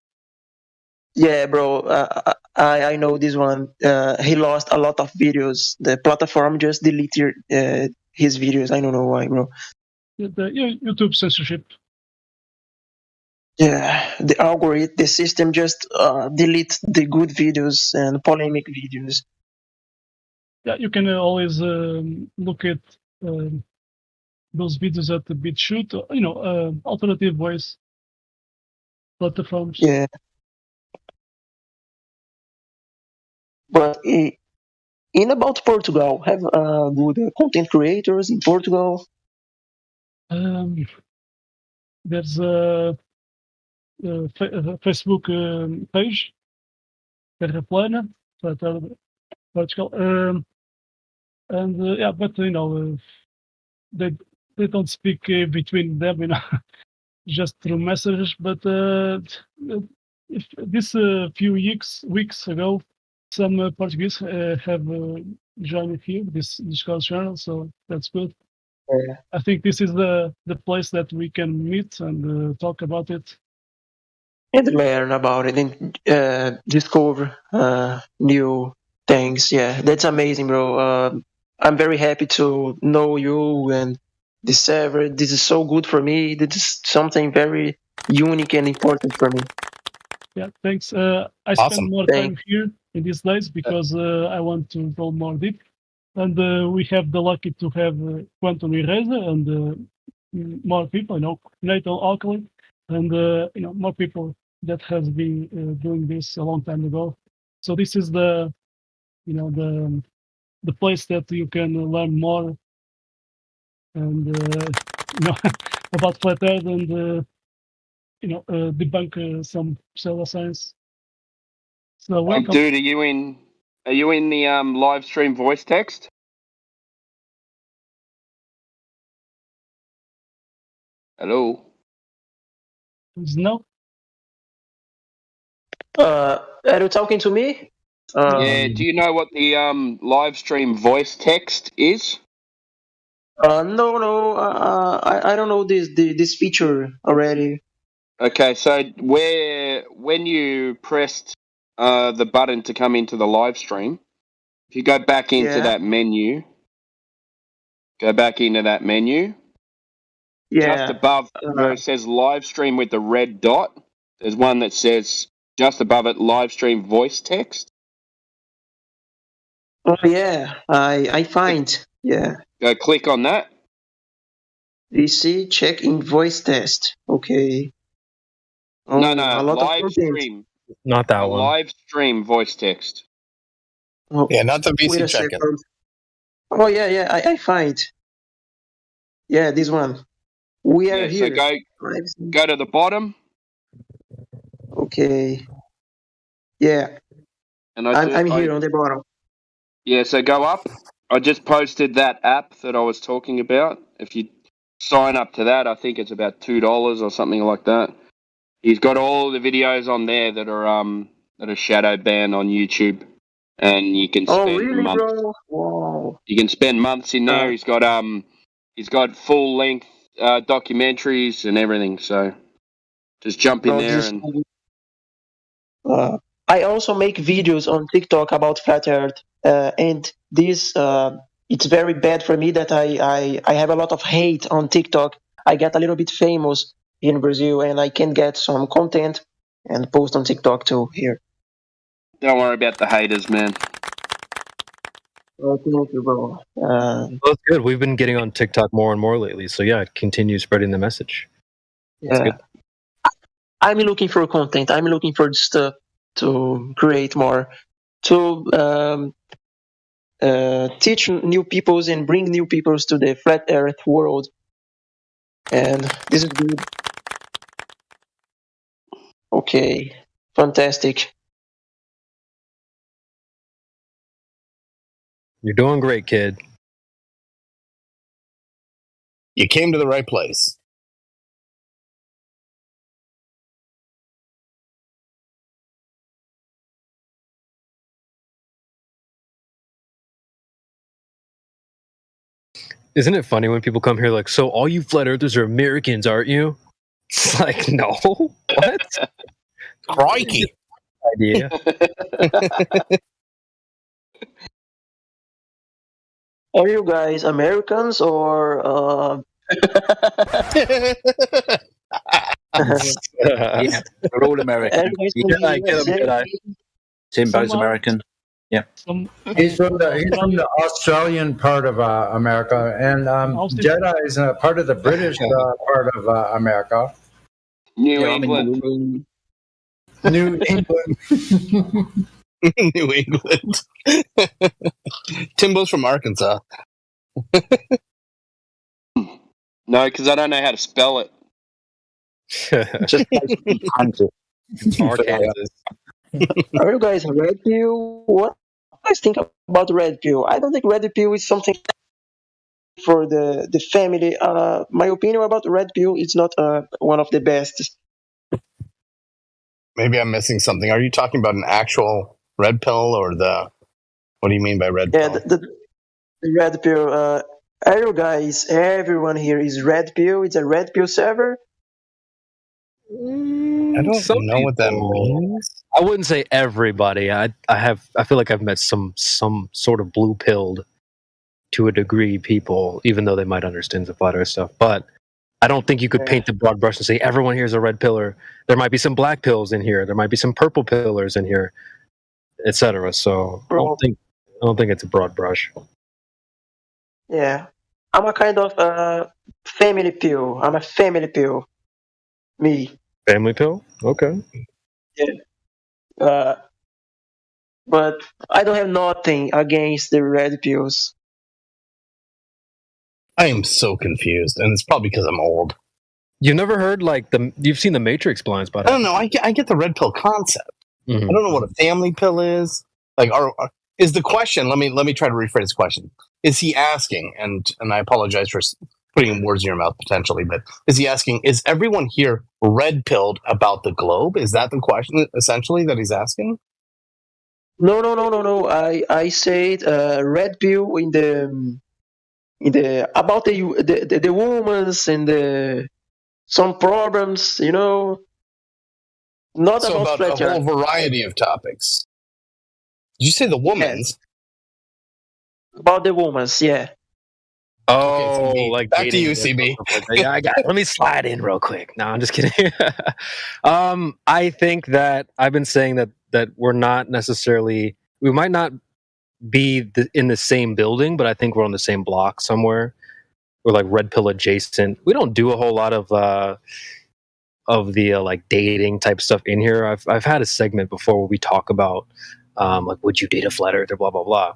Yeah, bro. I know this one. He lost a lot of videos. The platform just deleted his videos. I don't know why, bro. The YouTube censorship. Yeah, the algorithm, the system just delete the good videos and polemic videos. yeah, you can always look at those videos at the BitChute, alternative voice platforms. Yeah, but in about Portugal, have good content creators in Portugal. There's a Facebook page, Terra Plana, Portugal, and yeah, but they don't speak between them, just through messages. But if this few weeks ago, some Portuguese have joined here this Discord channel, so that's good. Yeah. I think this is the place that we can meet and talk about it. And learn about it and discover new things. Yeah, that's amazing, bro. I'm very happy to know you and this server. This is so good for me. This is something very unique and important for me. Yeah, thanks. I Awesome. spend more time here in these days because I want to go more deep. And we have the lucky to have Quantum Eraser and more people, Nathan Oakley, and more people that has been doing this a long time ago. So this is the place that you can learn more and about flat Earth and debunk some pseudoscience. So welcome. Dude, are you in the live stream voice text? Hello. No. Are you talking to me? Yeah. Do you know what the live stream voice text is? No. I don't know this feature already. Okay, so when you pressed the button to come into the live stream, if you go back into that menu, just above where it says live stream with the red dot, there's one that says just above it live stream voice text. Oh yeah, I find. Yeah. Go click on that. DC check in voice test. Okay. Oh, No, a lot of live content. stream. Not that one. Live stream voice text. Oh, Yeah, not the wait VC a check-in. second. Oh yeah, I find. Yeah, this one. We are Yeah, so here. go to the bottom. Okay. Yeah. And I'm here on the bottom. Yeah, so go up. I just posted that app that I was talking about. If you sign up to that, I think it's about $2 or something like that. He's got all the videos on there that are shadow banned on YouTube, and you can spend really, months. bro? Wow. You can spend months in there. He's got full length documentaries and everything. So just jump in there and. I also make videos on TikTok about flat Earth, and this it's very bad for me that I have a lot of hate on TikTok. I get a little bit famous in Brazil, and I can get some content and post on TikTok too here. Don't worry about the haters, man. Oh, thank you, bro. Well, that's good. We've been getting on TikTok more and more lately. So yeah, continue spreading the message. That's good. I'm looking for content. I'm looking for stuff to create more, to teach new peoples and bring new peoples to the flat Earth world. And this is good. Okay, fantastic. You're doing great, kid. You came to the right place. Isn't it funny when people come here like, so all you flat earthers are Americans, aren't you? It's like, no. What? Crikey. Idea. Are you guys Americans or Yeah, we're all American. Timbo's Timbo's American. He's from the Australian part of America, and Jedi is part of the British part of America. New England. New England. New England. Timbo's from Arkansas. No, because I don't know how to spell it. Just Arkansas. Are you guys red pill? What do you guys think about red pill? I don't think red pill is something for the family. My opinion about red pill is not one of the best. Maybe I'm missing something. Are you talking about an actual red pill or the? What do you mean by red Yeah, pill? the red pill. Are you guys? Everyone here is red pill. It's a red pill server. I don't know what that means. I wouldn't say everybody. I feel like I've met some sort of blue pilled to a degree people, even though they might understand the flat earth stuff. But I don't think you could paint the broad brush and say everyone here is a red pillar. There might be some black pills in here. There might be some purple pillars in here, etc. So I don't think it's a broad brush. Yeah, I'm a kind of family pill. I'm a family pill. Me. Family pill? Okay. Yeah. But I don't have nothing against the red pills. I am so confused, and it's probably because I'm old. You've never heard you've seen the Matrix blinds, but I don't know. I get the red pill concept. Mm-hmm. I don't know what a family pill is. Like, is the question? Let me try to rephrase the question. Is he asking? And I apologize for putting words in your mouth potentially, but is he asking? Is everyone here red pilled about the globe? Is that the question essentially that he's asking? No. I said red pill in the about the women's and some problems, not So about about a whole variety of topics. Did you say the woman's? Yes. About the women's, yeah. Oh, okay, like back to you, CB. Yeah, I got it. Let me slide in real quick. No, I'm just kidding. I think that I've been saying that we're not necessarily. We might not be in the same building, but I think we're on the same block somewhere. We're like red pill adjacent. We don't do a whole lot of the like dating type stuff in here. I've had a segment before where we talk about like would you date a flat earther, blah blah blah.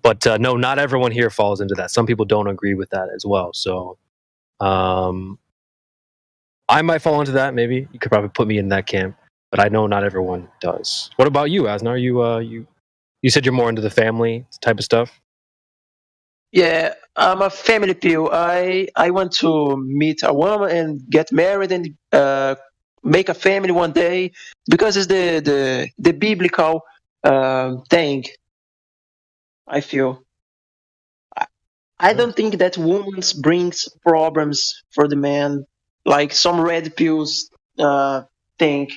But no, not everyone here falls into that. Some people don't agree with that as well. So I might fall into that. Maybe you could probably put me in that camp, but I know not everyone does. What about you, ASNÃO? Are you said you're more into the family type of stuff? Yeah, I'm a family pill. I want to meet a woman and get married and make a family one day because it's the biblical thing. I feel. I don't think that women brings problems for the man like some red pills think.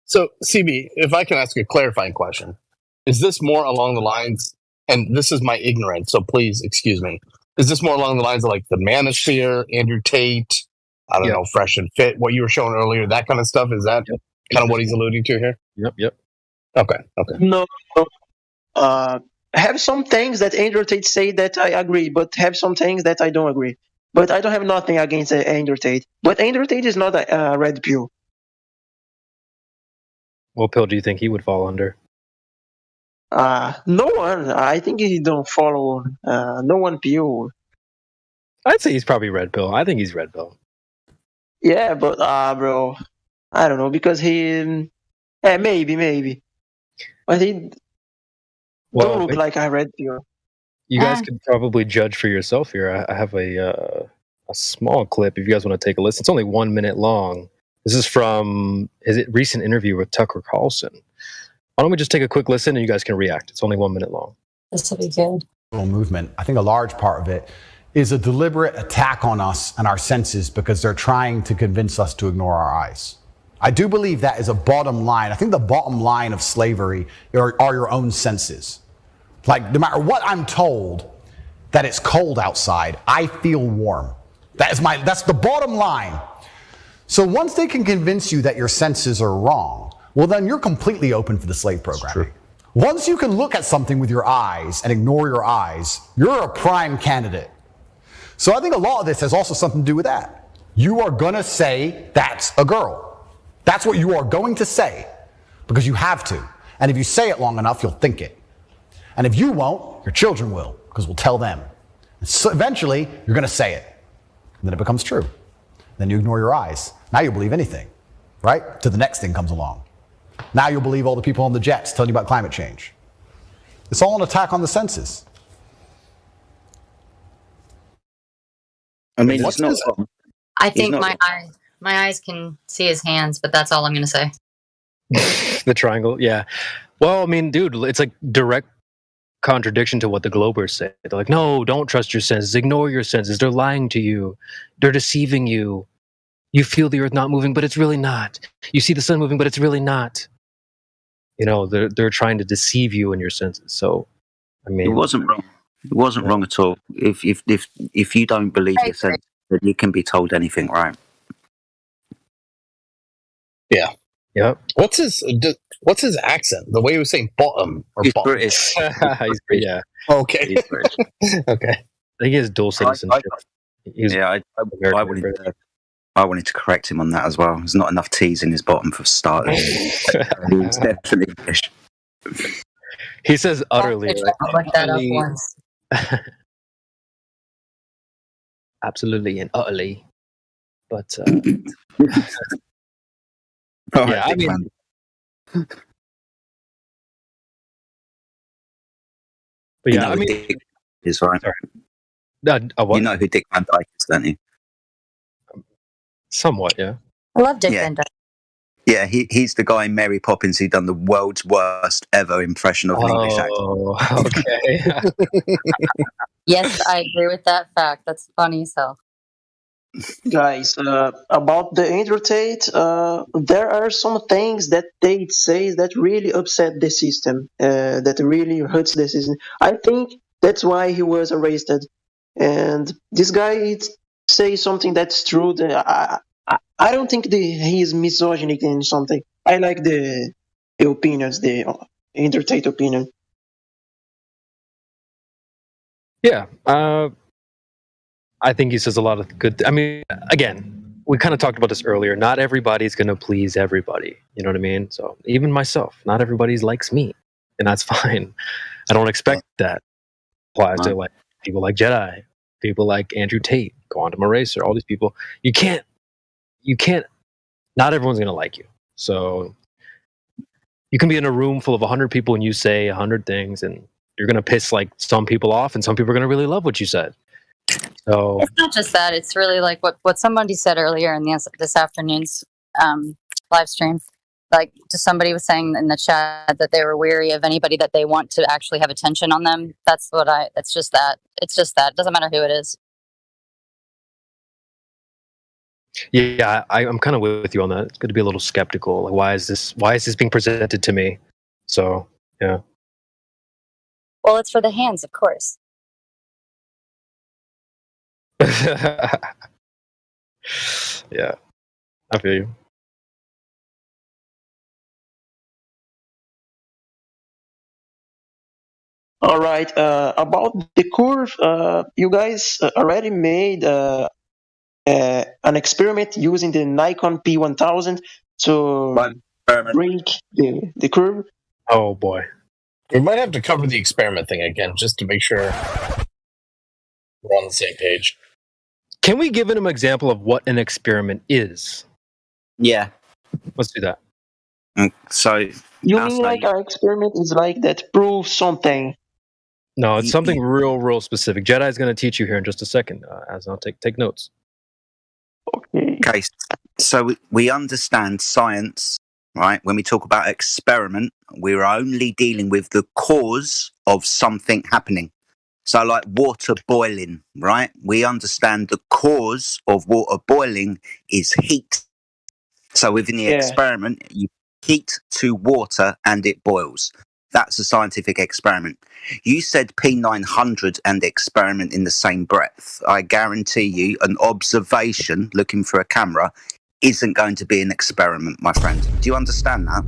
So, CB, if I can ask a clarifying question, is this more along the lines, and this is my ignorance, so please excuse me, is this more along the lines of like the Manosphere, Andrew Tate, I don't know, Fresh and Fit, what you were showing earlier, that kind of stuff? Is that kind of what he's alluding to here? Yep. Okay. No. Have some things that Andrew Tate say that I agree, but have some things that I don't agree. But I don't have nothing against Andrew Tate. But Andrew Tate is not a red pill. What pill do you think he would fall under? No one. I think he don't follow no one pill. I'd say he's probably red pill. I think he's red pill. Yeah, but bro, I don't know because he, maybe, but he don't look like a red pill. You guys could probably judge for yourself here. I have a small clip if you guys want to take a listen. It's only 1 minute long. This is from his recent interview with Tucker Carlson. Why don't we just take a quick listen and you guys can react? It's only 1 minute long. This will be good. Movement. I think a large part of it is a deliberate attack on us and our senses because they're trying to convince us to ignore our eyes. I do believe that is a bottom line. I think the bottom line of slavery are your own senses. Like, no matter what I'm told, that it's cold outside, I feel warm. That's the bottom line. So once they can convince you that your senses are wrong, well, then you're completely open for the slave programming. Once you can look at something with your eyes and ignore your eyes, you're a prime candidate. So I think a lot of this has also something to do with that. You are going to say, that's a girl. That's what you are going to say, because you have to. And if you say it long enough, you'll think it. And if you won't, your children will, because we'll tell them. So eventually, you're going to say it. And then it becomes true. Then you ignore your eyes. Now you'll believe anything, right? Till the next thing comes along. Now you'll believe all the people on the jets telling you about climate change. It's all an attack on the senses. I mean, it's not. I think my eyes can see his hands, but that's all I'm going to say. The triangle, yeah. Well, I mean, dude, it's like direct contradiction to what the Globers say. They're like, no, don't trust your senses. Ignore your senses. They're lying to you. They're deceiving you. You feel the earth not moving, but it's really not. You see the sun moving, but it's really not. You know, they're trying to deceive you in your senses. So, I mean, it wasn't wrong. It wasn't wrong at all. If you don't believe your senses, then you can be told anything, right? Yeah. Yep. What's his accent? The way he was saying bottom or He's bottom. British. He's British. Yeah. Okay. He's British. Okay. I think he has dual citizenship. I wanted to correct him on that as well. There's not enough T's in his bottom for starters. He's definitely English. He says utterly. I'll look that up once. Absolutely and utterly. But yeah, I mean, but yeah, I mean, Dick is right. What? You know who Dick Van Dyke is, don't you? Somewhat, yeah. I love Dick Van Dyke. Yeah, he's the guy in Mary Poppins who done the world's worst ever impression of an English actor. Oh, okay. Yes, I agree with that fact. That's funny as hell. Guys, about the Andrew Tate, there are some things that Tate says that really upset the system, that really hurts the system. I think that's why he was arrested. And this guy says something that's true. I don't think he is misogynic in something. I like the opinions, the Andrew Tate opinion. Yeah, I think he says a lot of good. I mean, again, we kind of talked about this earlier. Not everybody's going to please everybody. You know what I mean? So even myself, not everybody likes me, and that's fine. I don't expect that applies to like people like Jedi, people like Andrew Tate, Quantum Eraser, all these people. You can't. Not everyone's going to like you. So you can be in a room full of 100 people and you say 100 things, and you're going to piss like some people off, and some people are going to really love what you said. So it's not just that. It's really like what somebody said earlier in this afternoon's live stream. Like, just somebody was saying in the chat that they were weary of anybody that they want to actually have attention on them. It's just that. It's just that. It doesn't matter who it is. Yeah, I'm kind of with you on that. It's good to be a little skeptical. Like, why is this being presented to me? So, yeah. Well, it's for the hands, of course. Yeah, I feel you. All right. About the curve, you guys already made an experiment using the Nikon P1000 to break the curve. Oh boy. We might have to cover the experiment thing again just to make sure we're on the same page. Can we give an example of what an experiment is? Yeah. Let's do that. So you mean like our experiment is like that proves something? No, it's something real specific. Jedi is going to teach you here in just a second. ASNÃO, take notes. Okay. So we understand science, right? When we talk about experiment, we're only dealing with the cause of something happening. So like water boiling, right? We understand the cause of water boiling is heat. So within the experiment, you heat to water and it boils. That's a scientific experiment. You said P900 and experiment in the same breath. I guarantee you an observation looking for a camera isn't going to be an experiment, my friend. Do you understand that?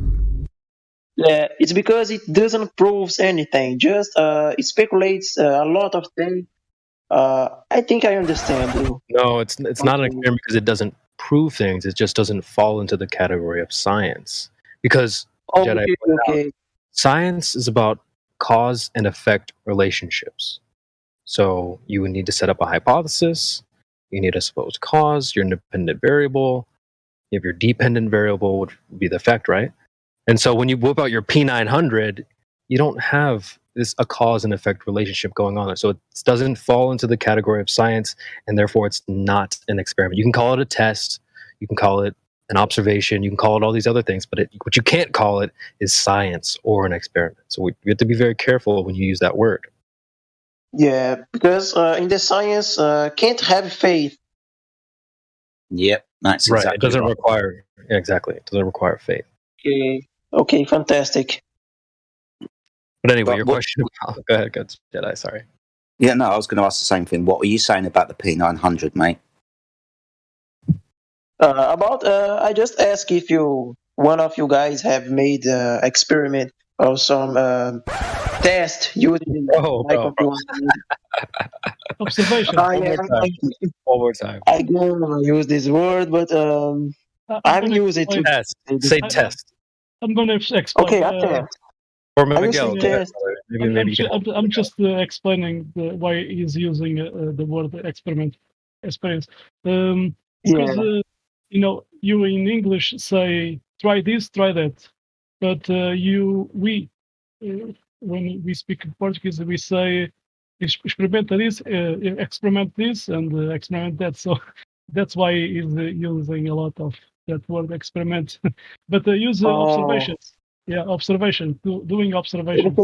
Yeah, it's because it doesn't prove anything. Just it speculates a lot of things. I think I understand you. No, it's not an Okay. experiment because it doesn't prove things. It just doesn't fall into the category of science. Because Oh, Jedi okay, pointed out, okay. science is about cause and effect relationships. So you would need to set up a hypothesis. You need a supposed cause, your independent variable. You have your dependent variable, which would be the effect, right? And so when you whip out your P900, you don't have a cause and effect relationship going on there. So it doesn't fall into the category of science, and therefore it's not an experiment. You can call it a test, you can call it an observation, you can call it all these other things, but what you can't call it is science or an experiment. So we have to be very careful when you use that word. Yeah, because in the science, can't have faith. Yep, that's Right. It exactly doesn't right. require, exactly. It doesn't require faith. Okay, okay, fantastic. But anyway, But your what? question. Go ahead, good Jedi. Sorry. Yeah, no, I was going to ask the same thing. What were you saying about the P900, mate? I just asked if one of you guys have made experiment or some test using Oh, my bro. computer. Observation. I One more am. time. One more time. I don't use this word, but I'm I'm gonna using it to explain. Test. say this. Say I, test. I'm gonna explain. Okay, I test. Or I will say Miguel, go ahead, test. brother. I'm, Maybe you can help. I'm just explaining why he's using the word experiment, experience. Because Yeah. you in English say try this, try that, but when we speak in Portuguese, we say experimenta this, experiment this, and experiment that. So that's why he's using a lot of that word experiment. But use Oh, observations. Yeah, observation, doing observations.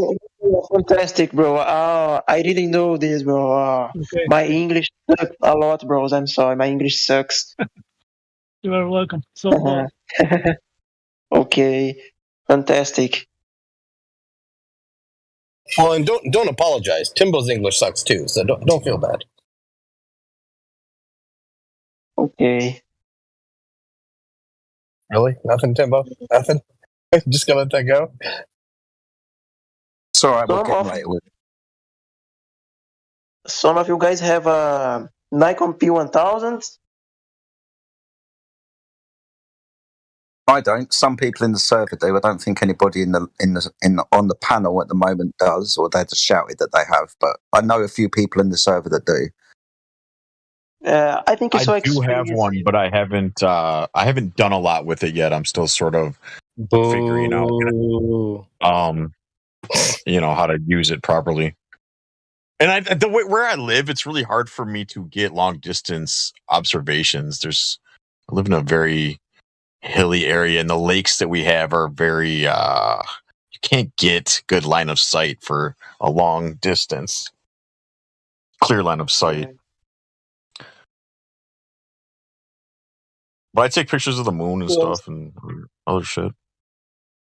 fantastic, bro. I didn't know this, bro. Okay, My English sucks a lot, bros. I'm sorry, my English sucks. you are welcome. So, Okay, fantastic. Well, and don't apologize. Timbo's English sucks too, so don't feel bad. Okay. Really? Nothing, Timbo? Nothing? Just gonna let that go? It's all right, we'll Some get of right with it. some of you guys have a Nikon P1000. I don't. Some people in the server do. I don't think anybody on the panel at the moment does, or they just shouted that they have. But I know a few people in the server that do. I think it's I so do have expensive. one, but I haven't done a lot with it yet. I'm still sort of figuring out Boo. how to use it properly. And the way where I live, it's really hard for me to get long distance observations. I live in a very hilly area, and the lakes that we have are very you can't get good line of sight for a long distance, clear line of sight. But I take pictures of the moon and Yes. stuff and other shit.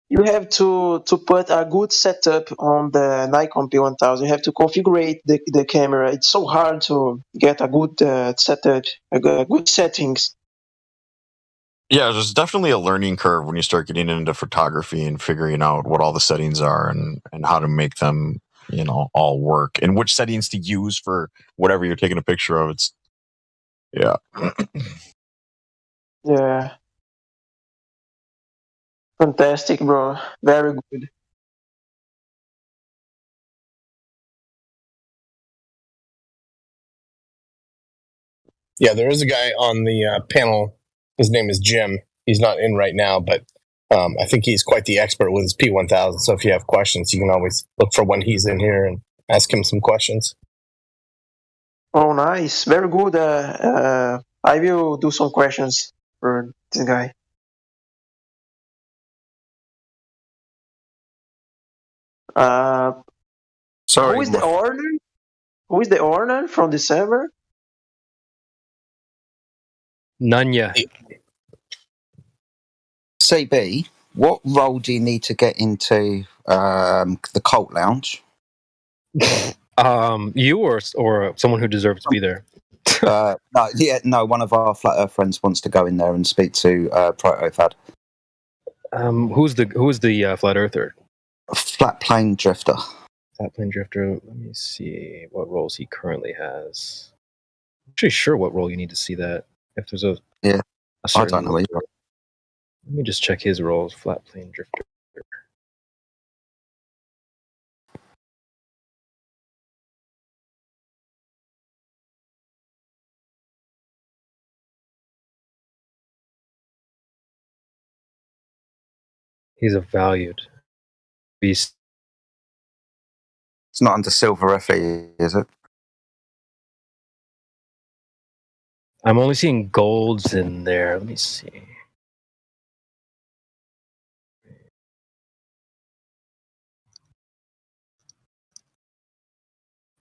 You have to put a good setup on the Nikon P1000. You have to configure the camera. It's so hard to get a good setup, good settings. Yeah, there's definitely a learning curve when you start getting into photography and figuring out what all the settings are and how to make them, all work and which settings to use for whatever you're taking a picture of. Yeah. Yeah, fantastic, bro. Very good. Yeah, there is a guy on the panel. His name is Jim. He's not in right now, but I think he's quite the expert with his P1000. So if you have questions, you can always look for when he's in here and ask him some questions. Oh, nice. Very good. I will do some questions for this guy. Sorry, Who is the owner? Who is the owner from the server? Nanya. CB, what role do you need to get into the cult lounge? You or someone who deserves to be there. No, one of our Flat Earth friends wants to go in there and speak to Protofad. Who's the flat earther? Flat plane drifter. Flat plane drifter. Let me see what roles he currently has. I'm actually sure what role you need to see that. If there's a I don't know either. Let me just check his roles. Flat plane drifter. He's a valued beast. It's not under silver FE, is it? I'm only seeing golds in there. Let me see.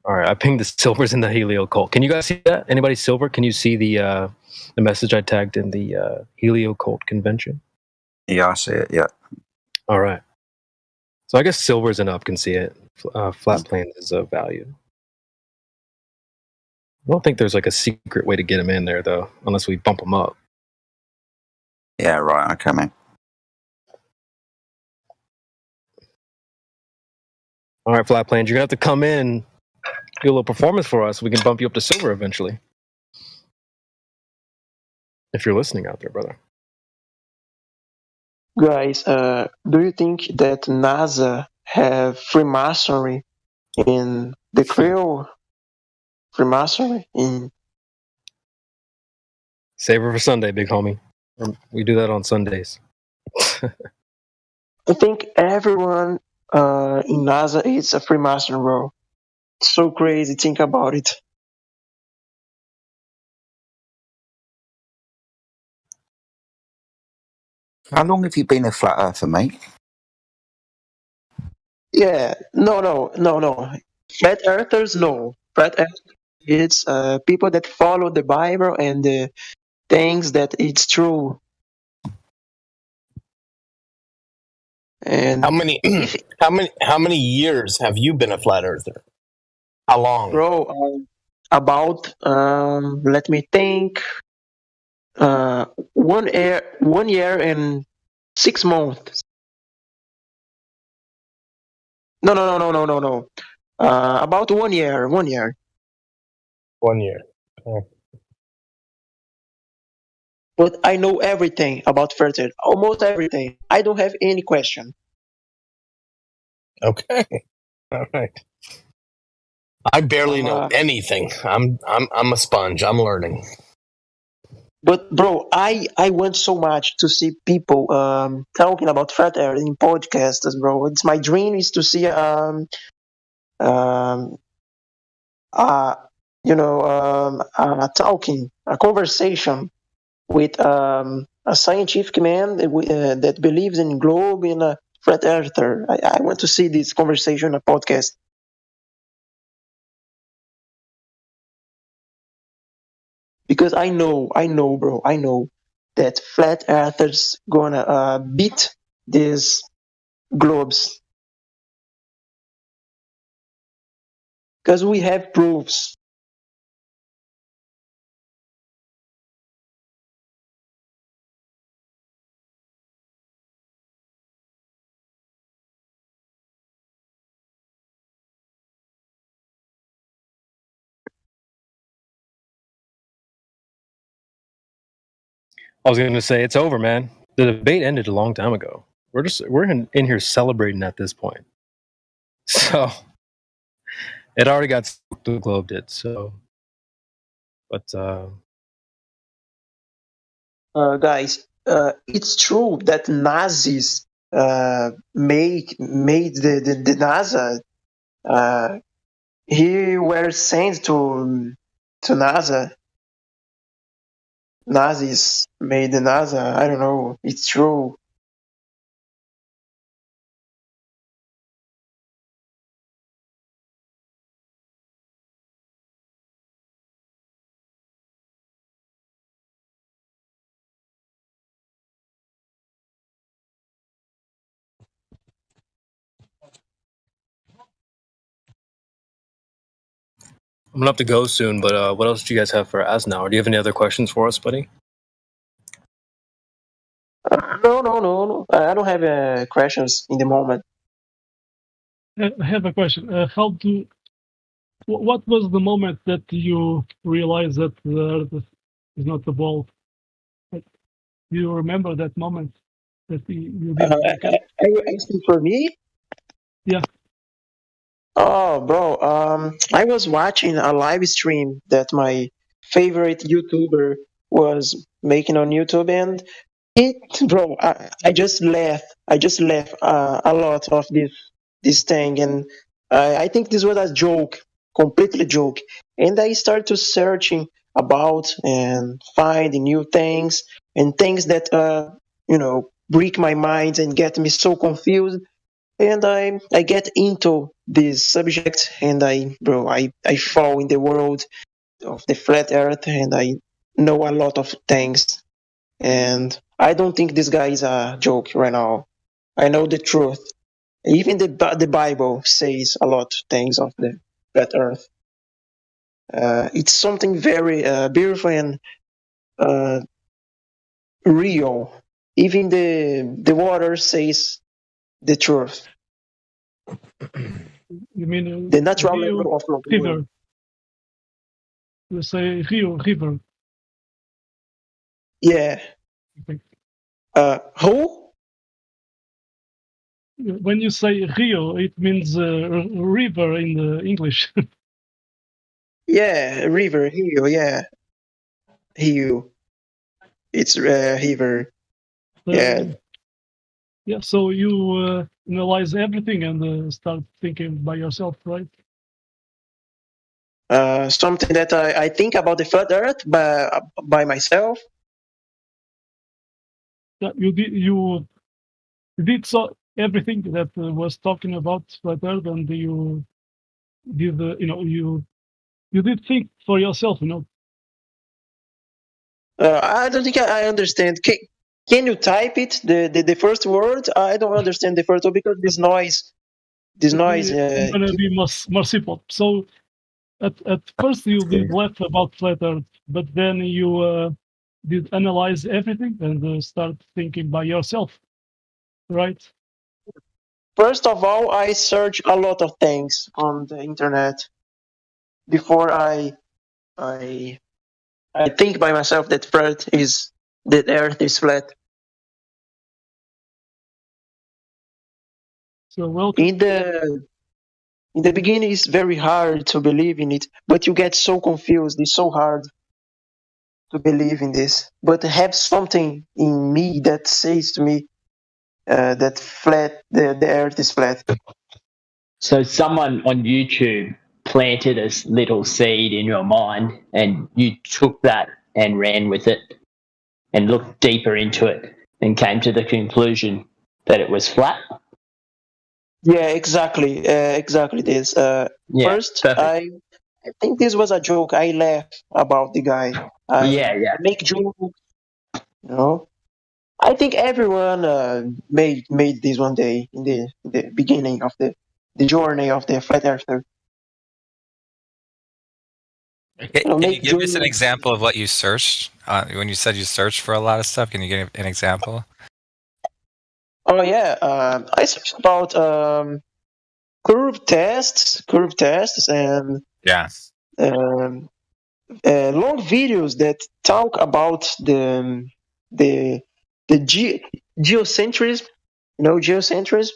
All right, I pinged the silvers in the Helio cult. Can you guys see that? Anybody silver? Can you see the message I tagged in the Helio cult convention? Yeah, I see it. Yeah. All right. So I guess silvers and up can see it. Flat plane is a value. I don't think there's like a secret way to get him in there though, unless we bump him up. Yeah. Right. Okay, mate. All right, flat planes, you're gonna have to come in and do a little performance for us. We can bump you up to silver eventually. If you're listening out there, brother. Guys, do you think that NASA have Freemasonry in the crew? Freemasonry in Save it for Sunday, big homie. We do that on Sundays. I think everyone in NASA is a Freemason, bro. So crazy, think about it. How long have you been a flat earther, mate? Yeah, no. Flat earthers, no. Flat earthers, it's people that follow the Bible and the things that it's true. And how many years have you been a flat earther? How long? Bro, about let me think. 1 year and 6 months. No. About 1 year. 1 year. 1 year. Oh. But I know everything about fertile. Almost everything. I don't have any question. Okay. All right. I barely know anything. I'm a sponge. I'm learning. But bro, I want so much to see people talking about flat earth in podcasts, bro. It's my dream is to see talking, a conversation with a scientific man that believes in globe in a flat earther. I want to see this conversation, a podcast. Because I know, bro, I know that flat earthers gonna beat these globes. Because we have proofs. I was going to say it's over, man. The debate ended a long time ago. We're in here celebrating at this point. So it already got smoked, the globe did. So, but Guys, it's true that Nazis made the NASA. He were sent to NASA. Nazis made the NASA. I don't know. It's true. I'm gonna have to go soon. But what else do you guys have for ASNÃO? Or do you have any other questions for us, buddy? No. I don't have questions in the moment. I have a question. What was the moment that you realized that the Earth is not a ball? Like, do you remember that moment that you did? Are you asking for me? Yeah. Oh, bro. I was watching a live stream that my favorite YouTuber was making on YouTube, and it, bro. I just laughed. I just laughed a lot of this thing, and I think this was a joke, completely joke. And I started to searching about and finding new things and things that break my mind and get me so confused, and I get into this subject, and I fall in the world of the flat earth, and I know a lot of things, and I don't think this guy is a joke right now. I know the truth. Even the Bible says a lot of things of the flat earth. It's something very beautiful and uh, real. Even the water says the truth. You mean The natural Rio level of the River? world. You say Rio River. Yeah. Who? When you say Rio, it means river in the English. Yeah, river, Rio, yeah. Rio. It's river. Yeah. Yeah, so you analyze everything and start thinking by yourself, right? Something that I think about the flat earth by myself. Yeah, you did so everything that was talking about flat earth, and you did you did think for yourself, I don't think I understand. Can you type it? The first word? I don't understand the first word because this noise. This noise. I'm gonna be more simple. So at first you did laugh about flat earth, but then you did analyze everything and start thinking by yourself, right? First of all, I search a lot of things on the internet before I I think by myself that that Earth is flat. So welcome. In the beginning, it's very hard to believe in it, but you get so confused. It's so hard to believe in this, but have something in me that says to me that the Earth is flat. So someone on YouTube planted a little seed in your mind, and you took that and ran with it, and looked deeper into it, and came to the conclusion that it was flat. Yeah, exactly this. First, perfect. I think this was a joke. I laugh about the guy. I make jokes. I think everyone made this one day in the beginning of the journey of the flat earther. Can you give us an example of what you searched when you said you searched for a lot of stuff? Can you give an example? Oh yeah, I searched about curve tests, and Yeah. long videos that talk about the geocentrism, geocentrism,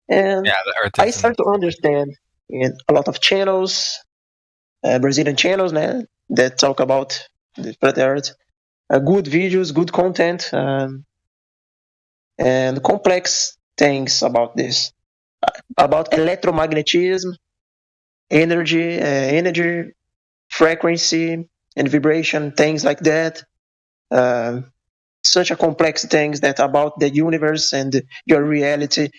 and Yeah, the Earth I is start to understand in a lot of channels, Brazilian channels, that talk about the flat Earth, good videos, good content, and complex things about this, about electromagnetism, energy frequency and vibration, things like that. Such a complex things that about the universe and your reality,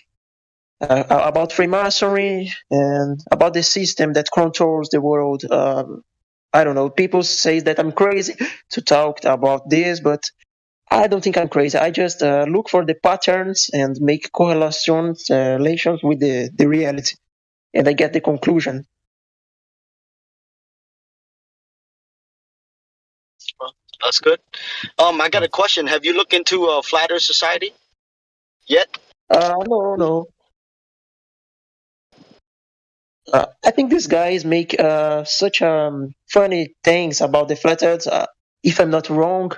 about Freemasonry and about the system that controls the world. I don't know. People say that I'm crazy to talk about this, but I don't think I'm crazy. I just look for the patterns and make correlations, relations with the reality, and I get the conclusion. That's good. I got a question. Have you looked into Flat Earth Society yet? No. I think these guys make such funny things about the flat earth. If I'm not wrong.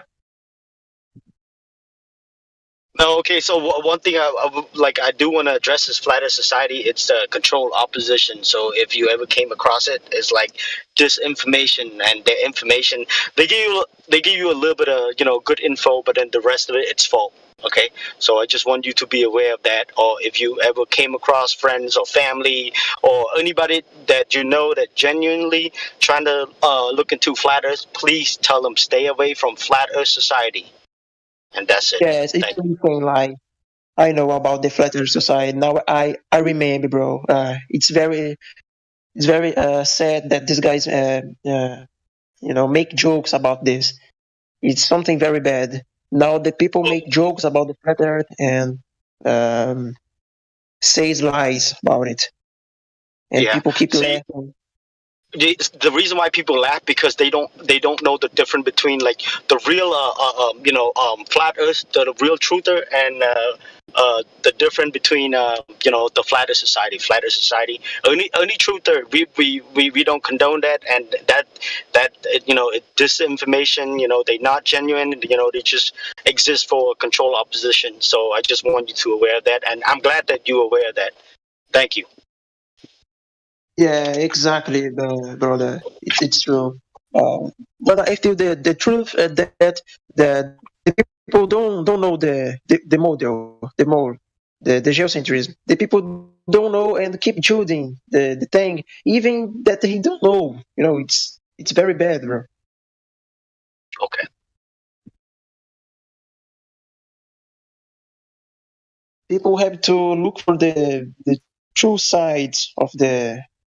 No, okay. So one thing I do want to address is Flat Earth Society. It's the controlled opposition. So if you ever came across it, it's like disinformation, and the information they give you a little bit of good info, but then the rest of it's false. Okay, so I just want you to be aware of that. Or if you ever came across friends or family or anybody that you know that genuinely trying to look into Flat Earth, please tell them stay away from Flat Earth Society. And that's it. Yes, it's something like I know about the Flat Earth Society. Now I remember, bro. It's very sad that these guys make jokes about this. It's something very bad. Now the people make jokes about the Flat Earth and says lies about it, and people keep laughing. The reason why people laugh because they don't know the difference between like the real flat earth, the real truther, and the difference between the flat earth society only truther. We don't condone that, and that disinformation, they not genuine, they just exist for control opposition. So I just want you to aware of that, and I'm glad that you're aware of that. Thank you. Yeah, exactly, brother. It's true. But I feel the truth that the people don't know the model, the geocentrism. The people don't know and keep judging the thing, even that they don't know. It's very bad, bro. Okay. People have to look for the true sides of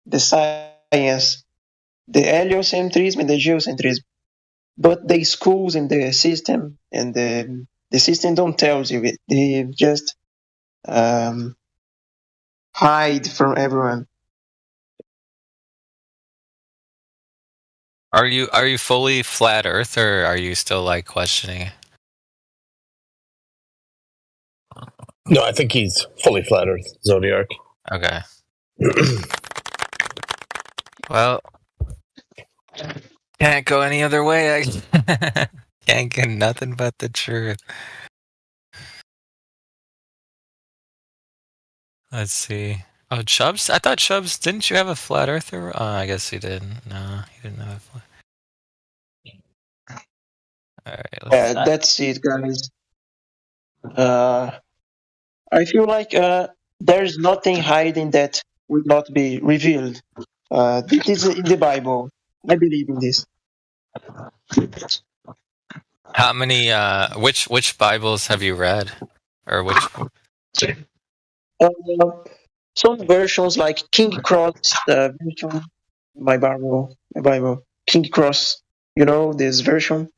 the science, the heliocentrism and the geocentrism. But the schools and the system and the system don't tell you it. They just hide from everyone. Are you fully flat Earth, or are you still like questioning? No, I think he's fully flat Earth, Zodiac. Okay. Well, can't go any other way. I can't get nothing but the truth. Let's see. Oh, Chubbs? I thought Chubbs, didn't you have a flat earther? I guess he didn't. No, he didn't have a flat. Alright, That's it, guys. I feel like there's nothing hiding that will not be revealed. It is in the Bible. I believe in this. How many which Bibles have you read? Or which Some versions like King Cross version, my Bible, King Cross. You know this version?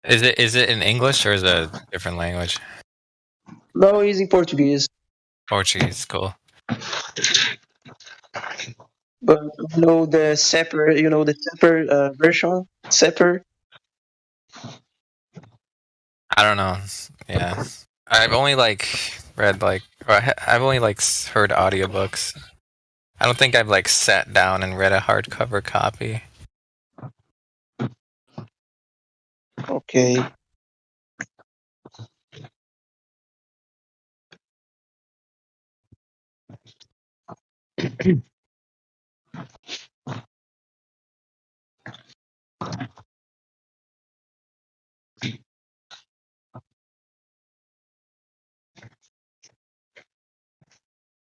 is it in English or is it a different language? No, it's in Portuguese. Portuguese, cool. But the separate, version, separate. I don't know. Yeah, I've only read I've only heard audiobooks. I don't think I've sat down and read a hardcover copy. Okay.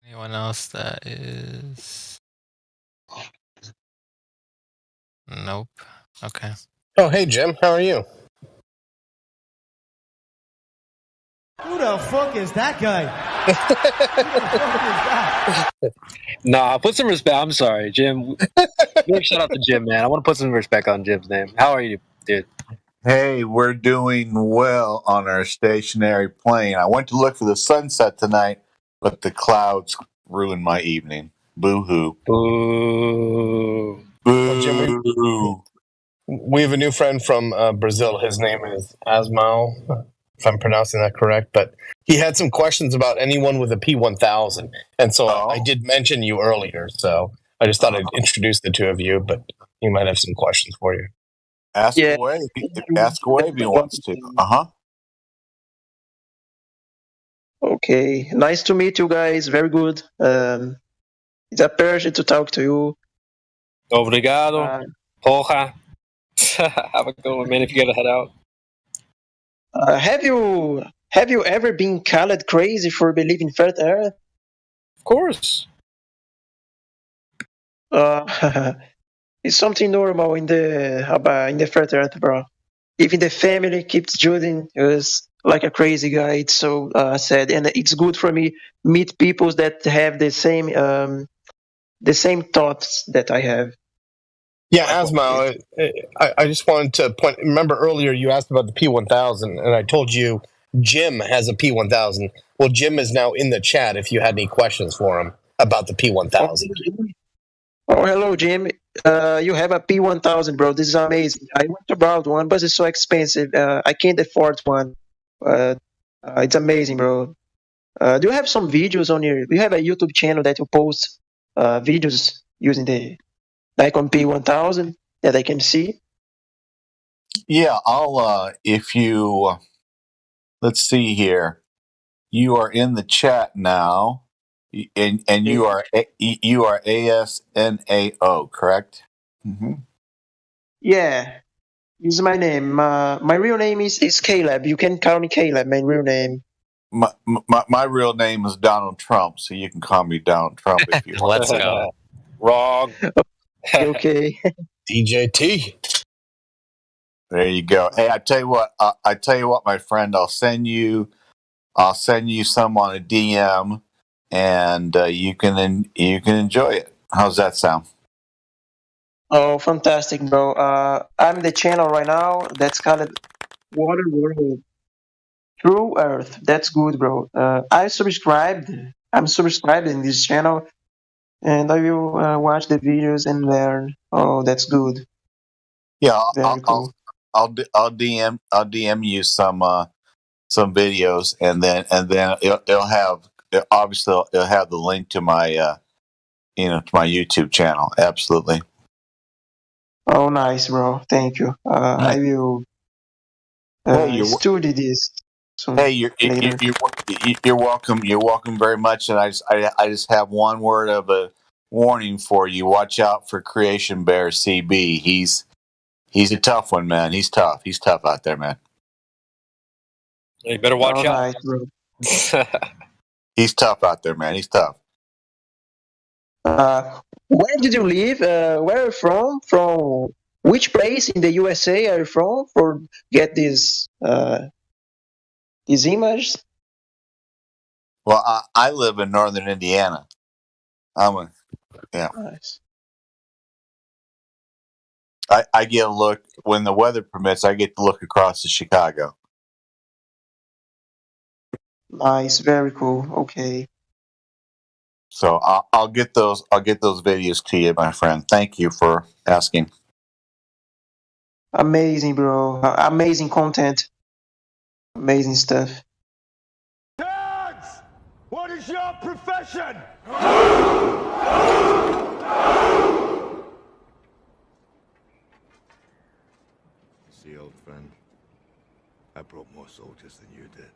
Anyone else that is? Nope. Okay. Oh, hey, Jim. How are you? Who the fuck is that guy? Nah, put some respect. I'm sorry, Jim. Big shout out to Jim, man. I want to put some respect on Jim's name. How are you, dude? Hey, we're doing well on our stationary plane. I went to look for the sunset tonight, but the clouds ruined my evening. Boo hoo. Boo. Boo. We have a new friend from Brazil. His name is ASNÃO, if I'm pronouncing that correct. But he had some questions about anyone with a P1000. And so I did mention you earlier. So I just thought I'd introduce the two of you, but he might have some questions for you. Ask Yeah. away. Ask away if he wants to. Okay, nice to meet you guys. Very good. It's a pleasure to talk to you. Obrigado. Porra. Have a good one, man. If you gotta head out. Have you ever been called crazy for believing flat Earth? Of course. It's something normal in the flat Earth, bro. Even the family keeps judging us like a crazy guy. It's so sad, and it's good for me meet people that have the same thoughts that I have. Yeah, ASNÁO, I just wanted to point. Remember earlier you asked about the P1000, and I told you Jim has a P1000. Well, Jim is now in the chat if you had any questions for him about the P1000. Oh, hello, Jim. You have a P1000, bro. This is amazing. I went about one, but it's so expensive. I can't afford one. It's amazing, bro. Do you have some videos on your? Do you have a YouTube channel that you post videos using the Nikon P1000 that I can see? Yeah, I'll if you let's see here. You are in the chat now, and you are ASNAO, correct? Mm-hmm. Yeah, this is my name. My real name is Caleb. You can call me Caleb. My real name. My real name is Donald Trump, so you can call me Donald Trump if you want. Let's go. Wrong. Okay. DJT. There you go. Hey, I tell you what, my friend, I'll send you some on a DM, and you can enjoy it. How's that sound? Oh, fantastic, bro. I'm the channel right now that's called Water World True Earth. That's good, bro. I'm subscribed in this channel, and I will watch the videos and learn. Oh, that's good. Yeah, Very cool. I'll DM you some videos, and then it'll have the link to my to my YouTube channel. Absolutely. Oh, nice, bro. Thank you. I will study this soon. Hey, later. you're welcome. You're welcome very much. And I just have one word of a warning for you. Watch out for Creation Bear CB. He's a tough one, man. He's tough. He's tough out there, man. You better watch out. Nice, bro. He's tough out there, man. He's tough. Where did you live? Where are you from? From which place in the USA are you from? For get these images. Well, I live in northern Indiana. Nice. I get a look when the weather permits. I get to look across to Chicago. Nice, very cool. Okay. So I'll get those videos to you, my friend. Thank you for asking. Amazing, bro. Amazing content. Amazing stuff. What is your profession? See, old friend, I brought more soldiers than you did.